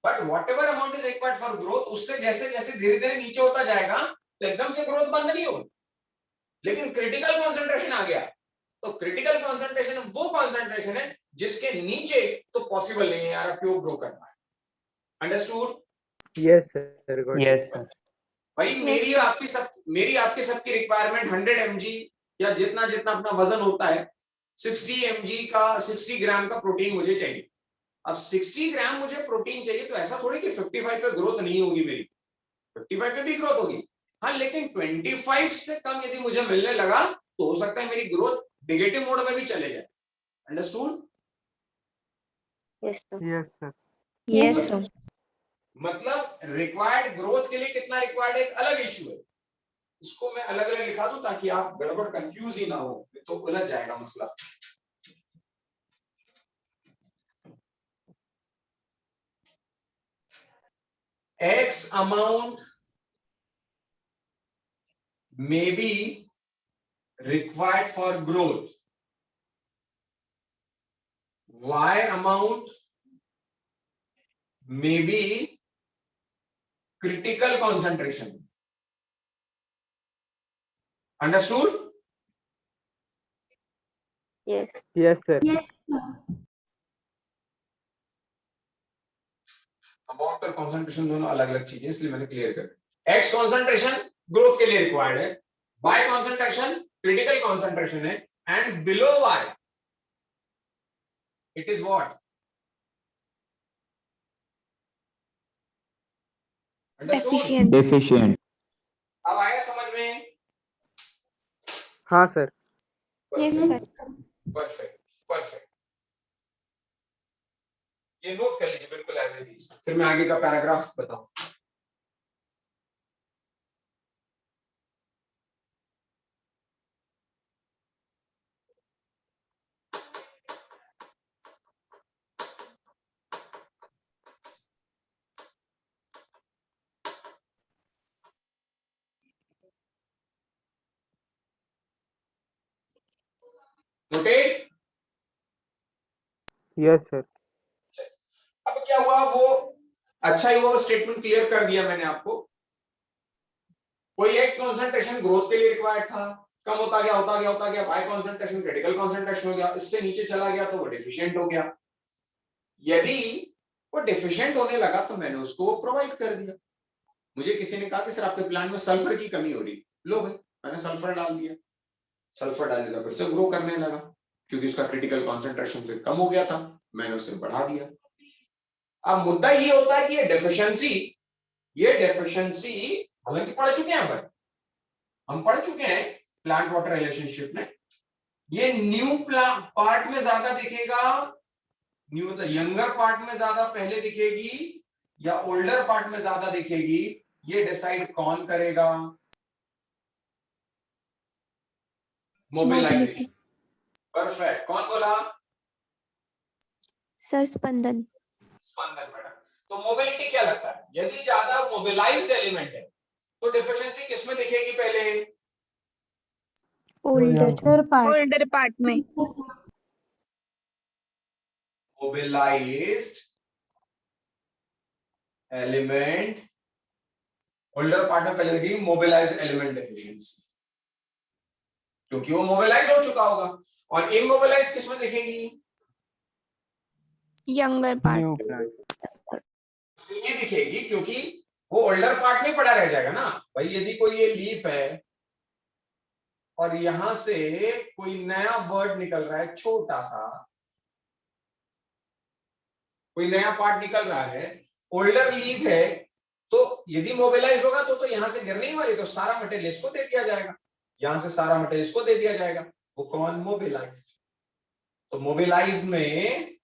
But whatever amount is required for growth, उससे जैसे जैसे धीरे धीरे नीचे होता जाएगा तो एकदम से ग्रोथ बंद नहीं होगी। लेकिन क्रिटिकल कॉन्सेंट्रेशन आ गया तो क्रिटिकल कॉन्सेंट्रेशन वो कॉन्सेंट्रेशन है जिसके नीचे तो पॉसिबल नहीं है यार प्योर ग्रो करना है। Understood? Yes sir, got it. Yes, sir. भाई मेरी आपकी सबकी रिक्वायरमेंट 100 mg या जितना जितना अपना वजन होता है 60 mg का 60 ग्राम का प्रोटीन मुझे चाहिए। अब 60 ग्राम मुझे प्रोटीन चाहिए तो ऐसा थोड़ी कि 55 पे ग्रोथ नहीं होगी मेरी, 55 पे भी ग्रोथ होगी। हाँ, लेकिन 25 से कम यदि मुझे मिलने लगा तो हो सकता है मेरी ग्रोथ नेगेटिव मोड में भी चले जाए। Understood? Yes sir. Yes, sir. मतलब रिक्वायर्ड ग्रोथ के लिए कितना रिक्वायर्ड है एक अलग इश्यू है, इसको मैं अलग अलग लिखा दूं ताकि आप गड़बड़ कंफ्यूज ही ना हो, तो उलझ जाएगा मसला। X amount may be required for growth, Y amount may be critical concentration. Understood? Yes, sir. Amount और कॉन्सेंट्रेशन दोनों अलग अलग चीजें, इसलिए मैंने क्लियर कर दिया। एक्स कॉन्सेंट्रेशन ग्रोथ के लिए रिक्वायर्ड है, वाई कॉन्सेंट्रेशन क्रिटिकल कॉन्सेंट्रेशन है, and below why it is what? Understood? Deficient. Deficient. अब आया समझ में? हाँ sir. Yes, sir. Perfect perfect. ये नोट कर लीजिए बिल्कुल एज इट इज, फिर मैं आगे का पैराग्राफ बताऊं। नोटेड? Yes sir. अब क्या हुआ, वो अच्छा ही हुआ, स्टेटमेंट क्लियर कर दिया मैंने आपको। कोई एक्स कॉन्सेंट्रेशन ग्रोथ के लिए रिक्वायर्ड था, कम होता गया, वाई कॉन्सेंट्रेशन क्रिटिकल कॉन्सेंट्रेशन हो गया, इससे नीचे चला गया तो वो डेफिशिएंट हो गया। यदि वो डेफिशिएंट होने लगा तो मैंने उसको प्रोवाइड कर दिया। मुझे किसी ने कहा कि सर आपके प्लांट में सल्फर की कमी हो रही, लो भाई मैंने सल्फर डाल दिया, सल्फर डालने का फिर से ग्रो करने लगा, क्योंकि उसका क्रिटिकल कॉन्सेंट्रेशन से कम हो गया था, मैंने उसे बढ़ा दिया। अब मुद्दा ये होता है कि ये डेफिशिएंसी हालांकि पढ़ चुके हैं, हम पढ़ चुके हैं प्लांट वाटर रिलेशनशिप में, ये न्यू पार्ट में ज्यादा दिखेगा, न्यू मतलब यंगर पार्ट में ज्यादा पहले दिखेगी या ओल्डर पार्ट में ज्यादा दिखेगी, ये डिसाइड कौन करेगा? मोबिलाइजेशन। परफेक्ट। कौन बोला? सर स्पंदन। स्पंदन मैडम। तो मोबिलिटी क्या लगता है, यदि ज्यादा मोबिलाइज्ड एलिमेंट है तो डिफिशिएंसी किसमें दिखेगी पहले? ओल्डर पार्ट में। मोबिलाइज्ड एलिमेंट ओल्डर पार्ट में पहले दिखेगी मोबिलाइज्ड एलिमेंट डेफिशिएंसी, क्योंकि वो मोबिलाइज हो चुका होगा। और इमोबिलाइज किसमें दिखेगी? Younger part. इसलिए दिखेगी क्योंकि वो ओल्डर पार्ट में पड़ा रह जाएगा ना भाई। यदि कोई ये लीफ है और यहां से कोई नया वर्ड निकल रहा है, छोटा सा कोई नया पार्ट निकल रहा है, ओल्डर लीफ है, तो यदि मोबिलाइज होगा तो यहां से गिरने ही वाली, तो सारा मटेरियल इसको दे दिया जाएगा, यहां से सारा मटेरियल इसको दे दिया जाएगा। वो कौन? मोबिलाइज्ड। तो मोबिलाइज्ड में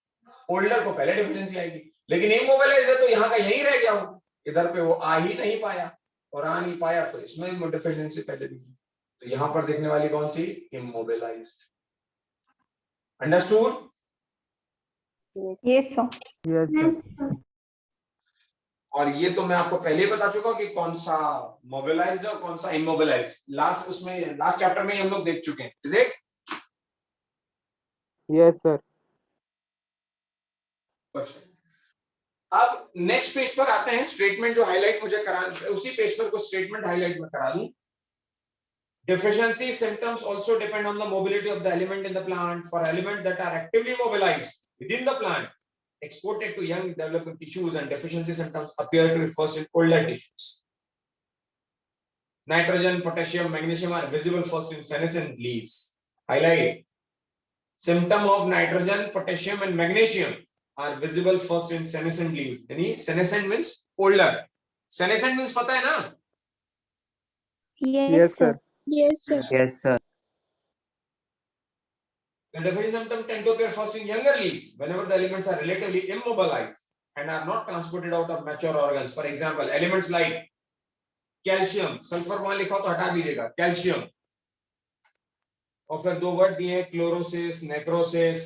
ओल्डर को पहले डिफिशिएंसी आएगी, लेकिन इमोबिलाइज्ड है तो यहां का यही रह गया हो, इधर पे वो आ ही नहीं पाया, और आ नहीं पाया तो इसमें डिफिशिएंसी पहले दिखी, तो यहां पर दिखने वाली कौन सी? Immobilised. Understood? Yes sir. Yes sir. और ये तो मैं आपको पहले ही बता चुका हूं कि कौन सा मोबिलाइज्ड और कौन सा इमोबिलाइज्ड, लास्ट चैप्टर में हम लोग देख चुके हैं। Is it? Yes sir. अब नेक्स्ट पेज पर आते हैं। स्टेटमेंट जो हाईलाइट मुझे कराना, उसी पेज पर कुछ स्टेटमेंट हाईलाइट में करा दूं। Deficiency symptoms also depend on the mobility of the element in the plant. For elements that are actively mobilized within the plant, exported to young developing tissues, and deficiency symptoms appear to be first in older tissues. Nitrogen, potassium, magnesium are visible first in senescent leaves. Highlight. Symptom of nitrogen, potassium, and magnesium are visible first in senescent leaves. यानी senescent means older. Senescent means पता है ना? Yes, sir. Yes sir. Yes, sir. The deficient symptoms tend to appear first in younger leaves whenever the elements are relatively immobilized and are not transported out of mature organs. For example, elements like calcium, sulfur वहां लिखा हो तो हटा दीजिएगा, calcium, और फिर दो word दिए हैं, chlorosis, necrosis.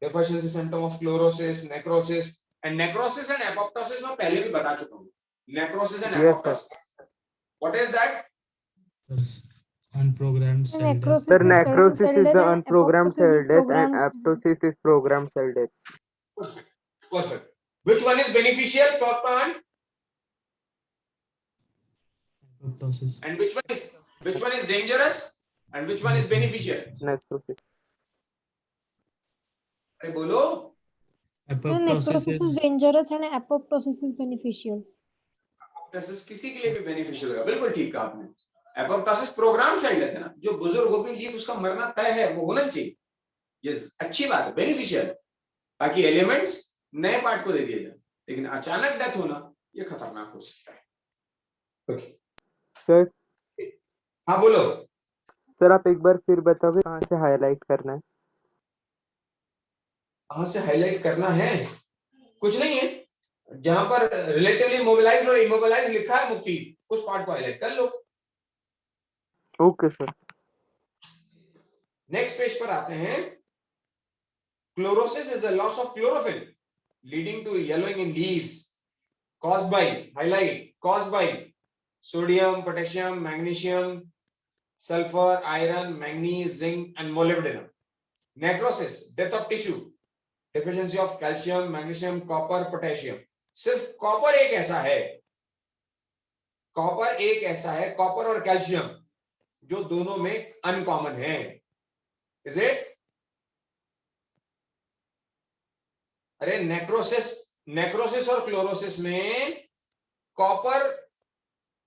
Deficiency symptom of chlorosis, necrosis, and necrosis and apoptosis मैं पहले भी बता चुका हूँ। Necrosis and Yes, apoptosis. What is that? Unprogrammed cell death. Necrosis Sir, is necrosis cell is death the and unprogrammed apoptosis cell is death, and programmed cell death. apoptosis is programmed cell death. Perfect. Perfect. Which one is beneficial, Pokpan? Apoptosis. And which one is dangerous and which one is beneficial? Necrosis अरे बोलो. Apoptosis necrosis is is dangerous and apoptosis is beneficial. Apoptosis किसी के लिए भी beneficial होगा. बिल्कुल ठीक कहा आपने. एपोप्टोसिस प्रोग्राम साइड है ना, जो बुजुर्गों के लिए उसका मरना तय है वो होना चाहिए. ये अच्छी बात है, बेनिफिशियल, ताकि एलिमेंट्स नए पार्ट को दे दिए जाए. लेकिन अचानक डेथ होना ये खतरनाक हो सकता है. Okay sir. हाँ बोलो. सर आप एक बार फिर बताओगे कहाँ से हाईलाइट करना है? कहां से हाईलाइट करना है? कुछ नहीं है, जहां पर रिलेटिवली मोबिलाइज्ड और इमोबिलाइज्ड लिखा है मुक्ति, उस पार्ट को हाईलाइट कर लो. Okay sir. नेक्स्ट पेज पर आते हैं. Chlorosis is the loss of chlorophyll leading to yellowing in leaves caused by sodium, potassium, magnesium, sulfur, iron, manganese, zinc and molybdenum. Necrosis, death of tissue, deficiency of calcium, magnesium, copper, potassium. सिर्फ copper एक ऐसा है, copper और calcium, जो दोनों में uncommon है. Is it? अरे नेक्रोसिस और क्लोरोसिस में कॉपर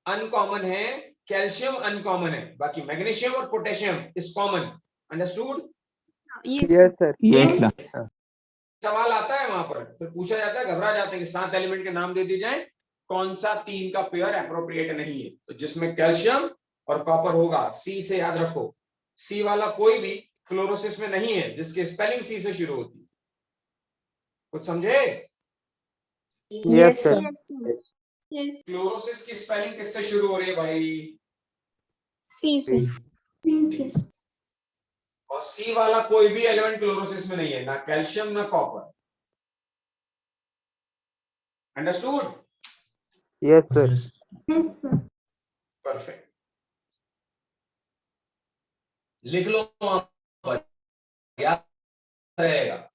अनकॉमन है, कैल्शियम अनकॉमन है, बाकी मैग्नीशियम और potassium is common. Understood? Yes sir. Yes, sir. सवाल आता है वहां पर, फिर पूछा जाता है, घबरा जाते हैं कि 7 एलिमेंट के नाम दे दिए जाएं, कौन सा 3 का पेयर एप्रोप्रिएट नहीं है. तो जिसमें कैल्शियम और कॉपर होगा, सी से याद रखो. सी वाला कोई भी क्लोरोसिस में नहीं है जिसकी स्पेलिंग सी से शुरू होती है. कुछ समझे? Yes sir. Yes. क्लोरोसिस की स्पेलिंग किससे शुरू हो रही है भाई? C से. और सी वाला कोई भी एलिमेंट क्लोरोसिस में नहीं है, ना कैल्शियम ना copper. Understood? Yes sir. yes. Perfect. लिख लो वहां पर, याद रहेगा.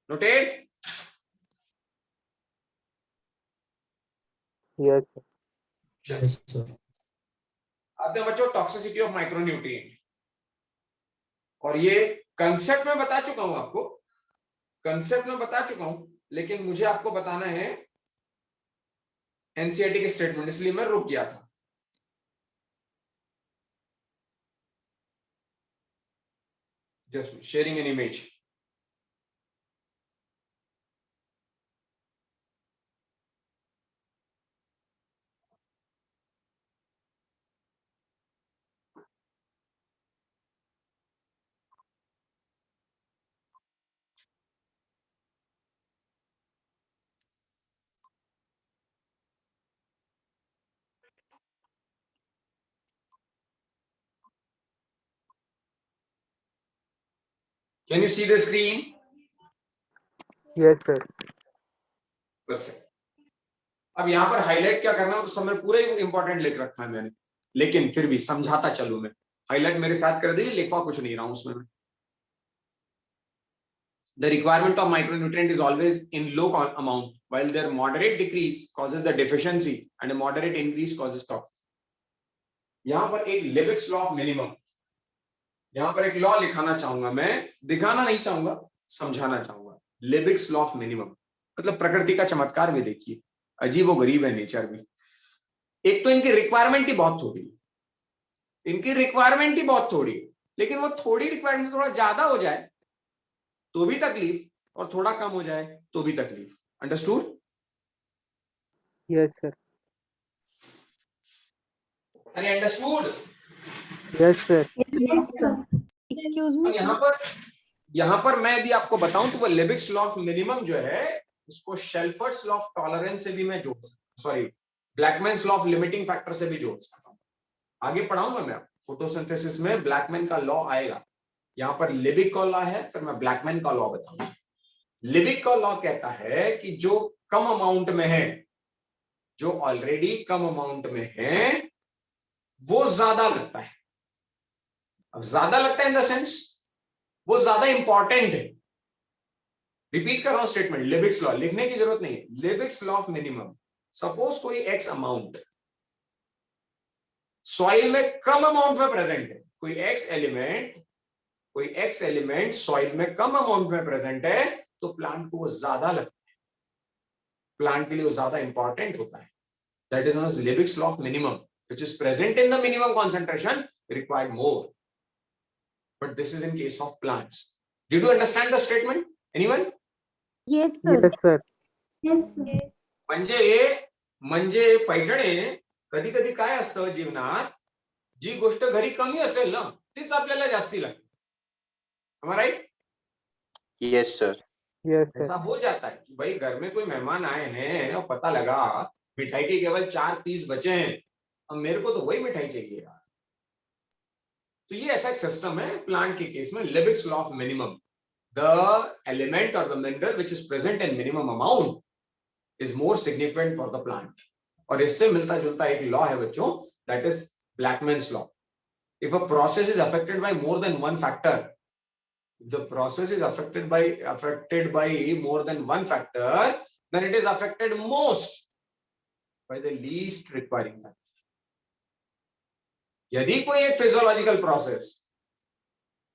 Noted? Yes sir. Yes, sir. आते हैं बच्चों टॉक्सिसिटी ऑफ माइक्रोन्यूट्रिएंट. और ये कंसेप्ट में बता चुका हूं आपको, लेकिन मुझे आपको बताना है एनसीईआरटी के स्टेटमेंट, इसलिए मैं रुक गया था. Just sharing an image. Can you see the screen? Yes sir. Perfect. अब यहां पर हाईलाइट क्या करना है, उस समय पूरा इंपॉर्टेंट लिख रखा है मैंने, लेकिन फिर भी समझाता चलूं मैं. हाईलाइट मेरे साथ कर दीजिए, लिखवा कुछ नहीं रहा हूं उसमें. The requirement of micronutrient is always in low amount, while their moderate decrease causes the deficiency and a moderate increase causes toxicity. यहां पर एक लिबिक्स लॉ ऑफ मिनिमम, यहां पर एक लॉ लिखाना चाहूंगा मैं, दिखाना नहीं चाहूंगा, समझाना चाहूंगा. लिबिक्स लॉ ऑफ मिनिमम मतलब प्रकृति का चमत्कार भी देखिए, अजीब व गरीब है नेचर भी. एक तो इनकी रिक्वायरमेंट ही बहुत थोड़ी है, लेकिन वो थोड़ी रिक्वायरमेंट थोड़ा ज्यादा हो जाए तो भी तकलीफ, और थोड़ा कम हो जाए तो भी तकलीफ. अंडरस्टूड? Yes sir. अरे understood? Yes sir. Excuse me. यहां पर मैं यदि आपको बताऊं तो वो लिबिक्स लॉ ऑफ मिनिमम जो है, उसको शेल्फर्ड्स लॉ ऑफ टॉलरेंस से भी मैं जोड़ सकता, sorry Blackman's law of limiting factor से भी जोड़ सकता हूं. आगे पढ़ाऊंगा मैं. फोटोसिंथेसिस में ब्लैकमैन का लॉ आएगा. यहां पर लिबिक का लॉ है, फिर मैं ब्लैकमैन का लॉ बताऊंगा. लिबिक का लॉ कहता है कि जो कम अमाउंट में है जो ऑलरेडी कम अमाउंट में है वो ज्यादा लगता है। अब ज्यादा लगता है इन द सेंस वो ज्यादा इंपॉर्टेंट है। रिपीट कर रहा हूं स्टेटमेंट, लिबिक्स लॉ, लिखने की जरूरत नहीं है, लिबिक्स लॉ ऑफ मिनिमम। सपोज कोई एक्स अमाउंट सॉइल में कम अमाउंट में प्रेजेंट है, कोई एक्स एलिमेंट सॉइल में कम अमाउंट में प्रेजेंट है, तो प्लांट को वो ज्यादा लगता है, प्लांट के लिए वो ज्यादा इंपॉर्टेंट होता है। That is known as Liebig's law of minimum, which is present in the minimum concentration required more, but this is in case of plants. Did you understand the statement anyone? Yes, sir. Yes, sir. म्हणजे पैठणे, कधी कधी काय असतं जीवनात, जी गोष्ट घरी कमी असेल ना तीच आपल्याला जास्ती लागते। Am I right? Yes, sir. Yes, ऐसा sir. हो जाता है कि भाई घर में कोई मेहमान आए हैं और पता लगा मिठाई के केवल 4 पीस बचे हैं, अब मेरे को तो वही मिठाई चाहिए यार। तो ये ऐसा एक सिस्टम है प्लांट के केस में, Liebig's law of minimum. The element और the mineral which is present in minimum amount is more significant for the plant. और इससे मिलता जुलता एक लॉ है बच्चों, that is Blackman's law. If a process is affected by more than one factor, the process is affected by more than one factor, then it is affected most by the least requiring factor. यदि कोई एक physiological process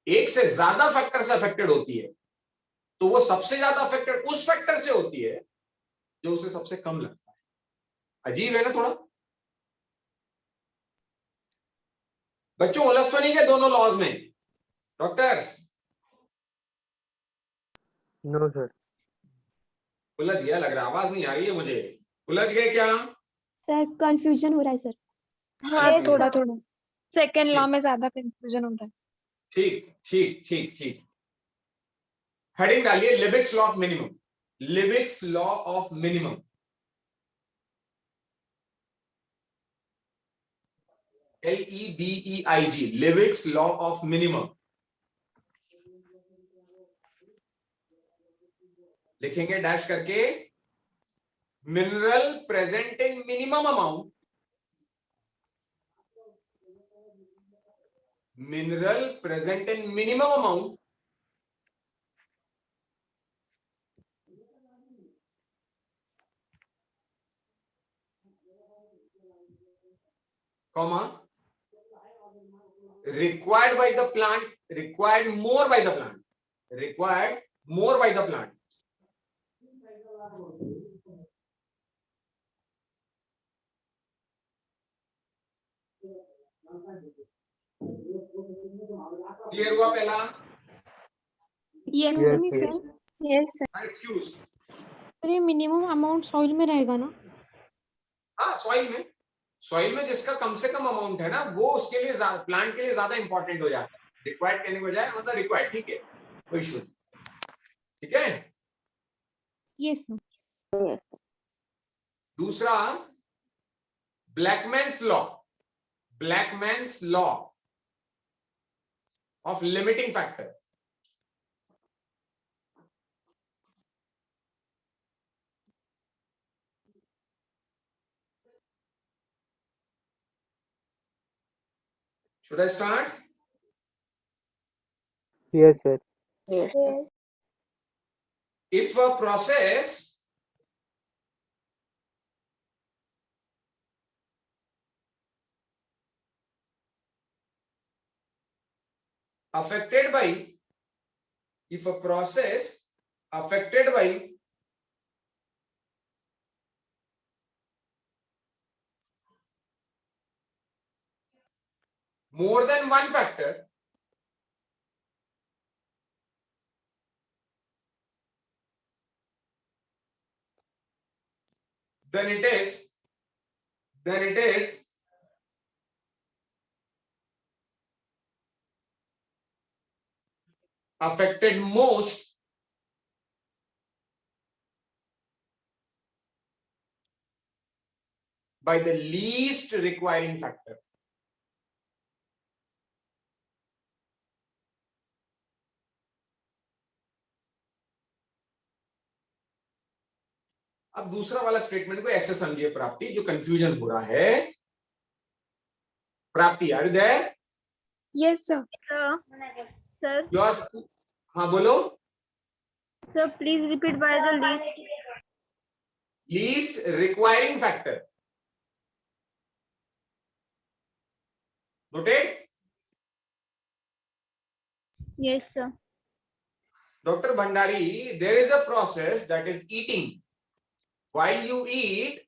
एक से ज्यादा factor से affected होती है, तो वो सबसे ज्यादा अफेक्टेड उस फैक्टर से होती है जो उसे सबसे कम लगता है। अजीब है ना थोड़ा? बच्चों उलझ तो नहीं गए दोनों लॉज में? Doctors No, sir. उलझ गया लग रहा, आवाज नहीं आ रही है मुझे। उलझ गए क्या? सर कंफ्यूजन हो रहा है सर। हाँ Yes, थोड़ा sir. थोड़ा सेकेंड लॉ ठीक। में ज्यादा कंफ्यूजन हो रहा है। ठीक ठीक ठीक ठीक। हेडिंग डालिए Liebig's law of minimum, Liebig's law of minimum. LEBEIG, Liebig's law of minimum. लिखेंगे डैश करके, mineral present in minimum amount, mineral present in minimum amount comma required by the plant, required more by the plant, required more by the plant। Clear हुआ पहला? Yes Yes, नहीं sir. Sir, yes excuse. Sir ये minimum amount soil में रहेगा ना? हाँ soil में जिसका कम से कम अमाउंट है ना, वो उसके लिए प्लांट के लिए ज्यादा इंपॉर्टेंट हो जाता है। रिक्वायर्ड कहने के बजाय मतलब रिक्वायर्ड, ठीक है, कोई इशू नहीं, ठीक है। Yes sir. दूसरा Blackman's law, Blackman's law of limiting factor. Should I start? Yes, sir. If a process affected by, if a process affected by more than one factor, then it is affected most by the least requiring factor। अब दूसरा वाला statement को ऐसे समझिए प्राप्ति, जो confusion हो रहा है। प्राप्ति, are you there? Yes, sir. Sir, your, हाँ बोलो। sir, please repeat by the least requiring factor, noted? Yes, sir. Dr. Bhandari, there is a process that is eating. While you eat,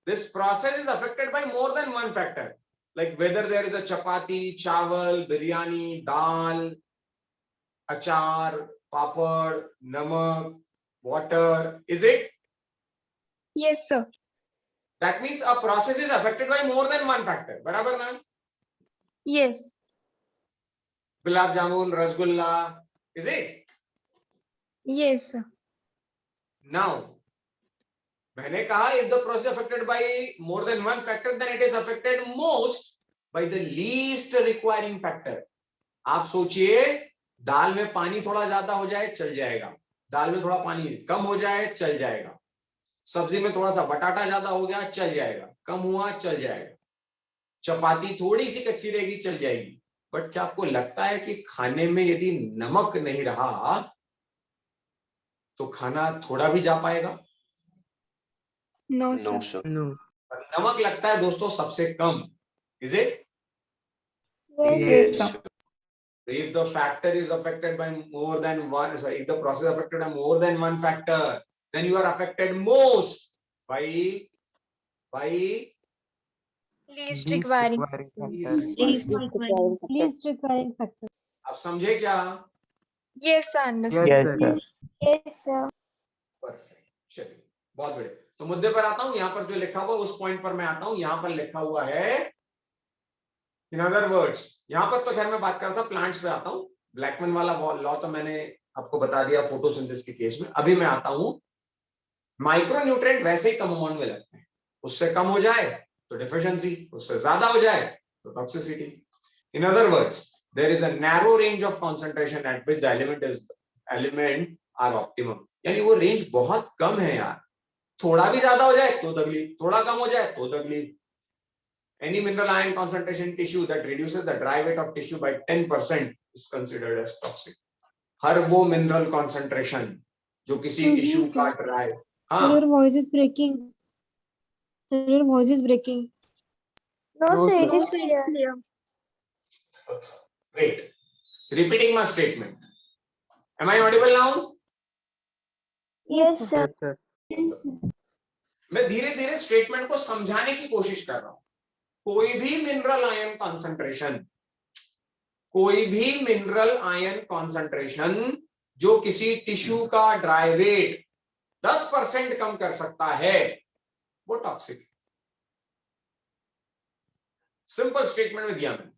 this process is affected by more than one factor. Like whether there is a chapati, chawal, biryani, dal, achar, papad, namak, water. Is it? Yes, sir. That means a process is affected by more than one factor. Barabar na? Yes. Gulab jamun, rasgulla. Is it? Yes, sir. Now, मैंने कहा if the process affected by more than one factor, then it is affected most by the least requiring factor. आप सोचिए, दाल में पानी थोड़ा ज्यादा हो जाए चल जाएगा, दाल में थोड़ा पानी कम हो जाए चल जाएगा, सब्जी में थोड़ा सा बटाटा ज्यादा हो गया चल जाएगा, कम हुआ चल जाएगा, चपाती थोड़ी सी कच्ची रहेगी चल जाएगी। बट क्या आपको लगता है कि खाने में यदि नमक नहीं रहा तो खाना थोड़ा भी जा पाएगा? No, No, sir. sir. No. नमक लगता है दोस्तों सबसे कम, is it? Yes, sir. If the factor is affected by more than one, sorry, if the process is affected by more than one factor, then you are affected most by Least requiring. least Least requiring factor. आप समझे क्या? Yes, sir. Understand. Yes, sir. Yes, sir. Perfect, चलिए बहुत बढ़िया। तो मुद्दे पर आता हूं, यहाँ पर जो लिखा हुआ उस पॉइंट पर मैं आता हूं। यहाँ पर लिखा हुआ है इन अदर वर्ड्स, यहाँ पर तो खैर मैं बात कर रहा था प्लांट्स पे आता हूं। ब्लैकमैन वाला लॉ तो मैंने आपको बता दिया फोटोसिंथेसिस के केस में। अभी मैं आता हूं, माइक्रोन्यूट्रिएंट वैसे ही कम अमाउंट में लगते हैं, उससे कम हो जाए तो डिफिशियंसी, उससे ज्यादा हो जाए तो toxicity. In other words, there is a narrow range of concentration at which the element are optimum. यानी वो रेंज बहुत कम है यार, थोड़ा भी ज्यादा हो जाए तो तकलीफ, थोड़ा कम हो जाए तो तकलीफ। Any mineral ion concentration tissue that reduces the dry weight of tissue by 10% is considered as toxic. हर वो mineral concentration जो किसी टिश्यू का ड्राई, हाँ Your voice is breaking. Sir, your voice is breaking. No, No, sir. sir. It is clear. wait, repeating my statement. Am I audible now? Yes, sir. Yes, sir. मैं धीरे धीरे statement को समझाने की कोशिश कर रहा हूं। कोई भी मिनरल आयन कॉन्सेंट्रेशन जो किसी टिश्यू का ड्राई वेट 10% कम कर सकता है वो टॉक्सिक है। सिंपल स्टेटमेंट में दिया मैंने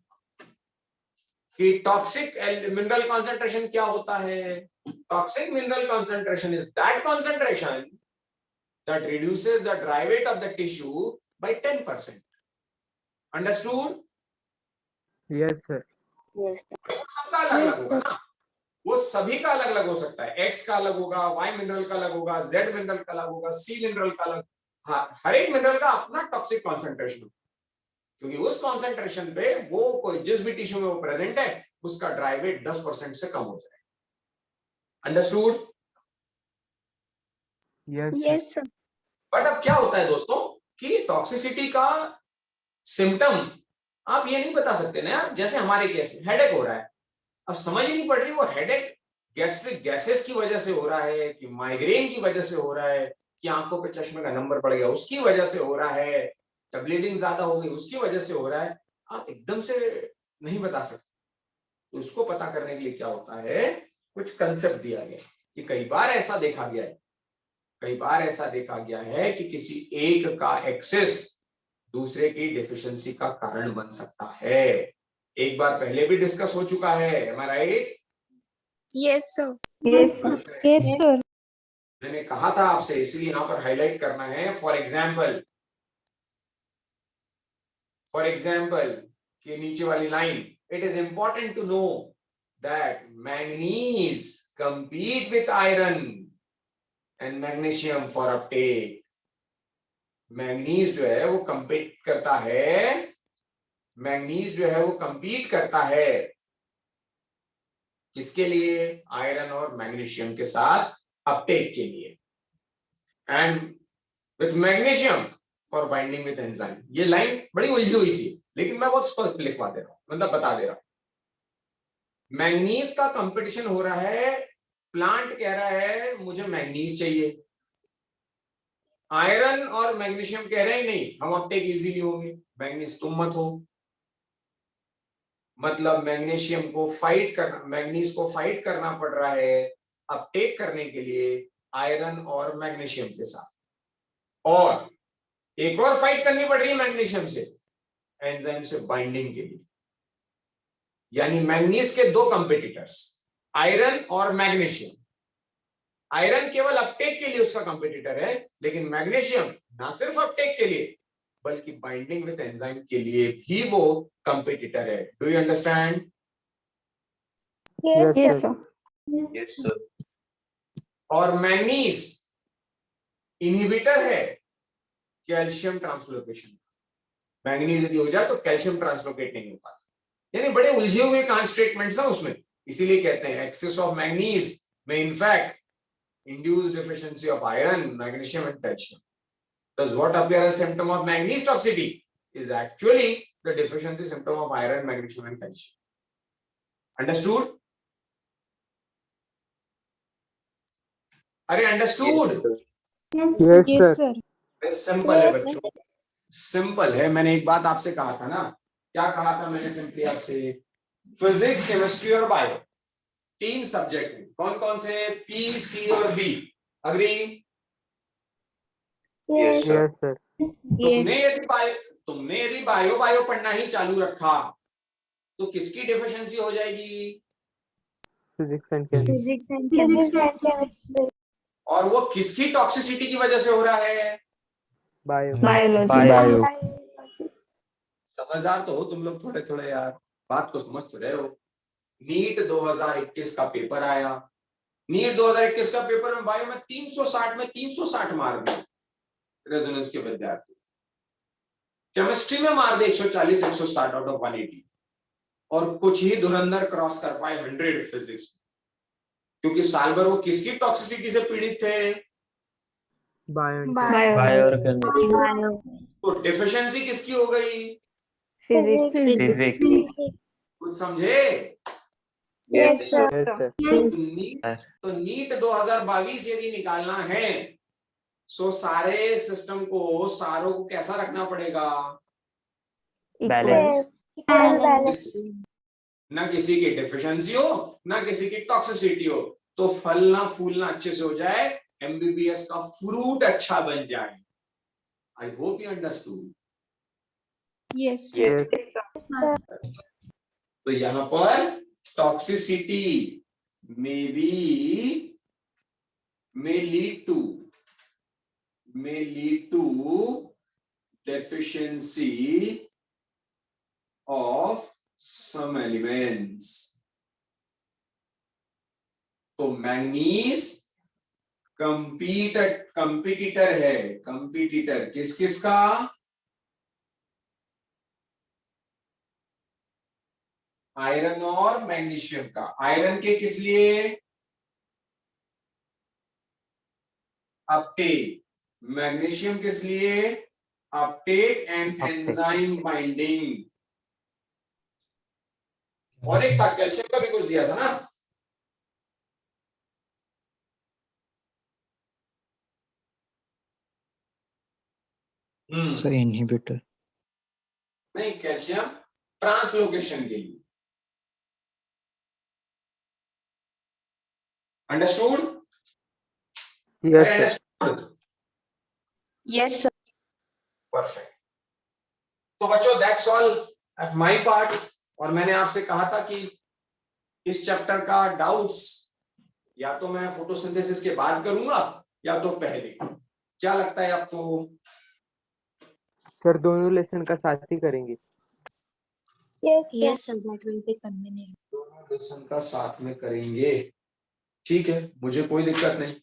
कि टॉक्सिक मिनरल कॉन्सेंट्रेशन क्या होता है। Toxic mineral concentration is that concentration that reduces the dry weight of the tissue by 10%. Understood? Yes, sir. सबका अलग अलग होगा ना, वो सभी का अलग अलग हो सकता है। X का अलग होगा, Y मिनरल का अलग होगा, Z मिनरल का अलग होगा, C मिनरल का अलग। हाँ, हर एक मिनरल का अपना टॉक्सिक कॉन्सेंट्रेशन होगा, क्योंकि उस कॉन्सेंट्रेशन पे वो कोई जिस भी टिश्यू में वो प्रेजेंट है उसका ड्राई वेट 10% से कम हो जाएगा। Understood? Yes, sir. Yes, sir. But अब क्या होता है दोस्तों कि टॉक्सिसिटी का सिम्टम आप ये नहीं बता सकते ना यार। जैसे हमारे केस में हेडेक हो रहा है, अब समझ ही नहीं पड़ रही वो हेडेक गैस्ट्रिक गैसेस की वजह से हो रहा है कि माइग्रेन की वजह से हो रहा है कि आंखों पे चश्मे का नंबर पड़ गया उसकी वजह से हो रहा है, ब्लीडिंग ज्यादा हो गई उसकी वजह से हो रहा है। आप एकदम से नहीं बता सकते। तो उसको पता करने के लिए क्या होता है, कुछ कंसेप्ट दिया गया कि कई बार ऐसा देखा गया है कि किसी एक का एक्सेस दूसरे की डेफिशिएंसी का कारण बन सकता है। एक बार पहले भी डिस्कस हो चुका है, am I right? Yes, sir. Yes, sir. Yes, sir. मैंने कहा था आपसे, इसलिए यहां पर हाईलाइट करना है। फॉर एग्जाम्पल कि नीचे वाली line, it is important to know that manganese compete with iron and magnesium for uptake. Manganese जो है वो कंपीट करता है, मैंगनीज जो है वो कंपीट करता है किसके लिए? आयरन और मैग्नीशियम के साथ अपटेक के लिए। And with magnesium for binding with enzyme. ये लाइन बड़ी उलझी हुई सी, लेकिन मैं बहुत स्पष्ट लिखवा दे रहा हूं, मतलब बता दे रहा हूं। मैंगनीज का कंपटीशन हो रहा है, प्लांट कह रहा है मुझे मैंगनीज चाहिए, आयरन और मैग्नीशियम कह रहे हैं नहीं हम अपटेक इजीली होंगे, मैंगनीज तुम मत हो। मतलब मैग्नीशियम को फाइट करना, मैंगनीज को फाइट करना पड़ रहा है अपटेक करने के लिए आयरन और मैग्नीशियम के साथ, और एक और फाइट करनी पड़ रही है मैग्नीशियम से एंजाइम से बाइंडिंग के लिए। यानी मैंगनीज के दो कंपटीटर्स आयरन और मैग्नीशियम। आयरन केवल अपटेक के लिए उसका कंपटीटर है, लेकिन मैग्नीशियम ना सिर्फ अपटेक के लिए बल्कि बाइंडिंग विद एंजाइम के लिए भी वो कंपटीटर है। Do you understand? Yes, sir. Yes, sir. और मैंगनीज इनहिबिटर है कैल्शियम ट्रांसलोकेशन। मैंगनीज यदि हो जाए तो कैल्शियम ट्रांसलोकेट नहीं हो पाता। यानी बड़े उलझे हुए स्टेटमेंट्स हैं उसमें, इसीलिए कहते हैं एक्सेस ऑफ मैंगनीज में in fact induce deficiency of iron, magnesium and calcium. Thus what appear as symptom of manganese toxicity is actually the deficiency symptom of iron, magnesium and calcium. Understood? Are you understood? yes, sir. Simple है बच्चों, simple है। मैंने एक बात आपसे कहा था ना, क्या कहा था मैंने सिंपली आपसे? फिजिक्स, केमिस्ट्री और बायो, तीन सब्जेक्ट हैं। कौन कौन से? पी, सी और B. Agree? Yes, sir. Yes, sir. तुमने यदि बायो पढ़ना ही चालू रखा तो किसकी डिफिशिएंसी हो जाएगी? Physics and chemistry. Physics and chemistry. और वो किसकी टॉक्सिसिटी की वजह से हो रहा है? Bio. Biology. समझदार तो हो तुम लोग थोड़े थोड़े यार, बात को समझ तो रहे हो। नीट 2021 का पेपर आया, नीट 2021 का पेपर में बायो में 360 मार दिए रेजोनेंस के विद्यार्थी, केमिस्ट्री में मार दे 140 160 आउट ऑफ 180, और कुछ ही धुरंधर क्रॉस कर पाए 100 फिजिक्स, क्योंकि साल भर वो किसकी टॉक्सिसिटी से पीड़ित थे? Bio. तो डिफिशिएंसी किसकी हो गई? Physics. कुछ समझे? Yes, sir. Yes, sir. तो नीट 2022 यदि निकालना है सो सारे सिस्टम को, सारों को कैसा रखना पड़ेगा? Balance. ना किसी की डिफिशिएंसी हो ना किसी की टॉक्सिसिटी हो, तो फलना फूलना अच्छे से हो जाए, एमबीबीएस का फ्रूट अच्छा बन जाए। I hope you understood. Yes. Yes. तो यहां पर toxicity may lead to deficiency of some elements. तो मैंगनीज कंपीटिटर है, कंपीटिटर किस किस का? आयरन और मैग्नीशियम का। आयरन के किस लिए? अपटेक। मैग्नीशियम किस लिए? Uptake and enzyme binding. और एक था कैल्शियम का भी कुछ दिया था ना? So inhibitor. नहीं, कैल्शियम ट्रांसलोकेशन के लिए। Understood? Yes, sir. Yes, sir. Perfect. तो बच्चों that's all at my part. और मैंने आपसे कहा था कि इस चैप्टर का डाउट्स या तो मैं फोटोसिंथेसिस के बाद करूंगा या तो पहले। क्या लगता है आपको? सर दोनों लेसन का साथ ही करेंगे। Yes, sir. That will be convenient. दोनों लेसन का साथ में करेंगे, ठीक है, मुझे कोई दिक्कत नहीं।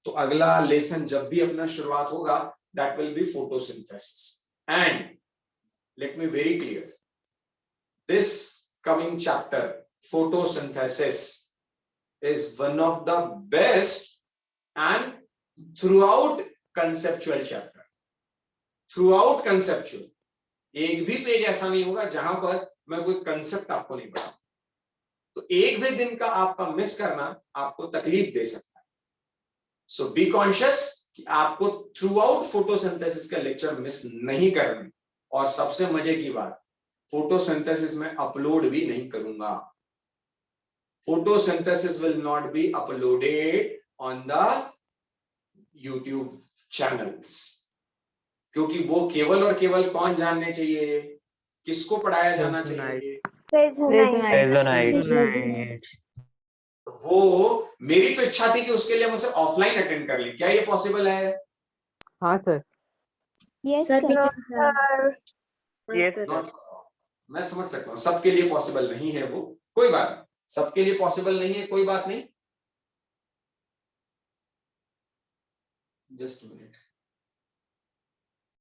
तो अगला लेसन जब भी अपना शुरुआत होगा that will be photosynthesis. And let me very clear, this coming chapter, photosynthesis, is one of the best and throughout conceptual chapter. Throughout conceptual, एक भी पेज ऐसा नहीं होगा जहां पर मैं कोई कंसेप्ट आपको नहीं बताऊं. तो एक भी दिन का आपका मिस करना आपको तकलीफ दे सकता है. सो बी कॉन्शियस कि आपको थ्रू आउट फोटोसिंथेसिस का लेक्चर मिस नहीं करना. और सबसे मजे की बात, फोटोसिंथेसिस में अपलोड भी नहीं करूंगा. Photosynthesis will not be uploaded on the YouTube channels, क्योंकि वो केवल और केवल कौन जानने चाहिए, किसको पढ़ाया जाना चाहिए. वो मेरी तो इच्छा थी कि उसके लिए मुझे ऑफलाइन अटेंड कर ली. क्या ये पॉसिबल है? हाँ sir. Yes, Sir, we sir. can Not- मैं समझ सकता हूँ सबके लिए पॉसिबल नहीं है वो, कोई बात नहीं. सबके लिए पॉसिबल नहीं है, कोई बात नहीं. Just minute.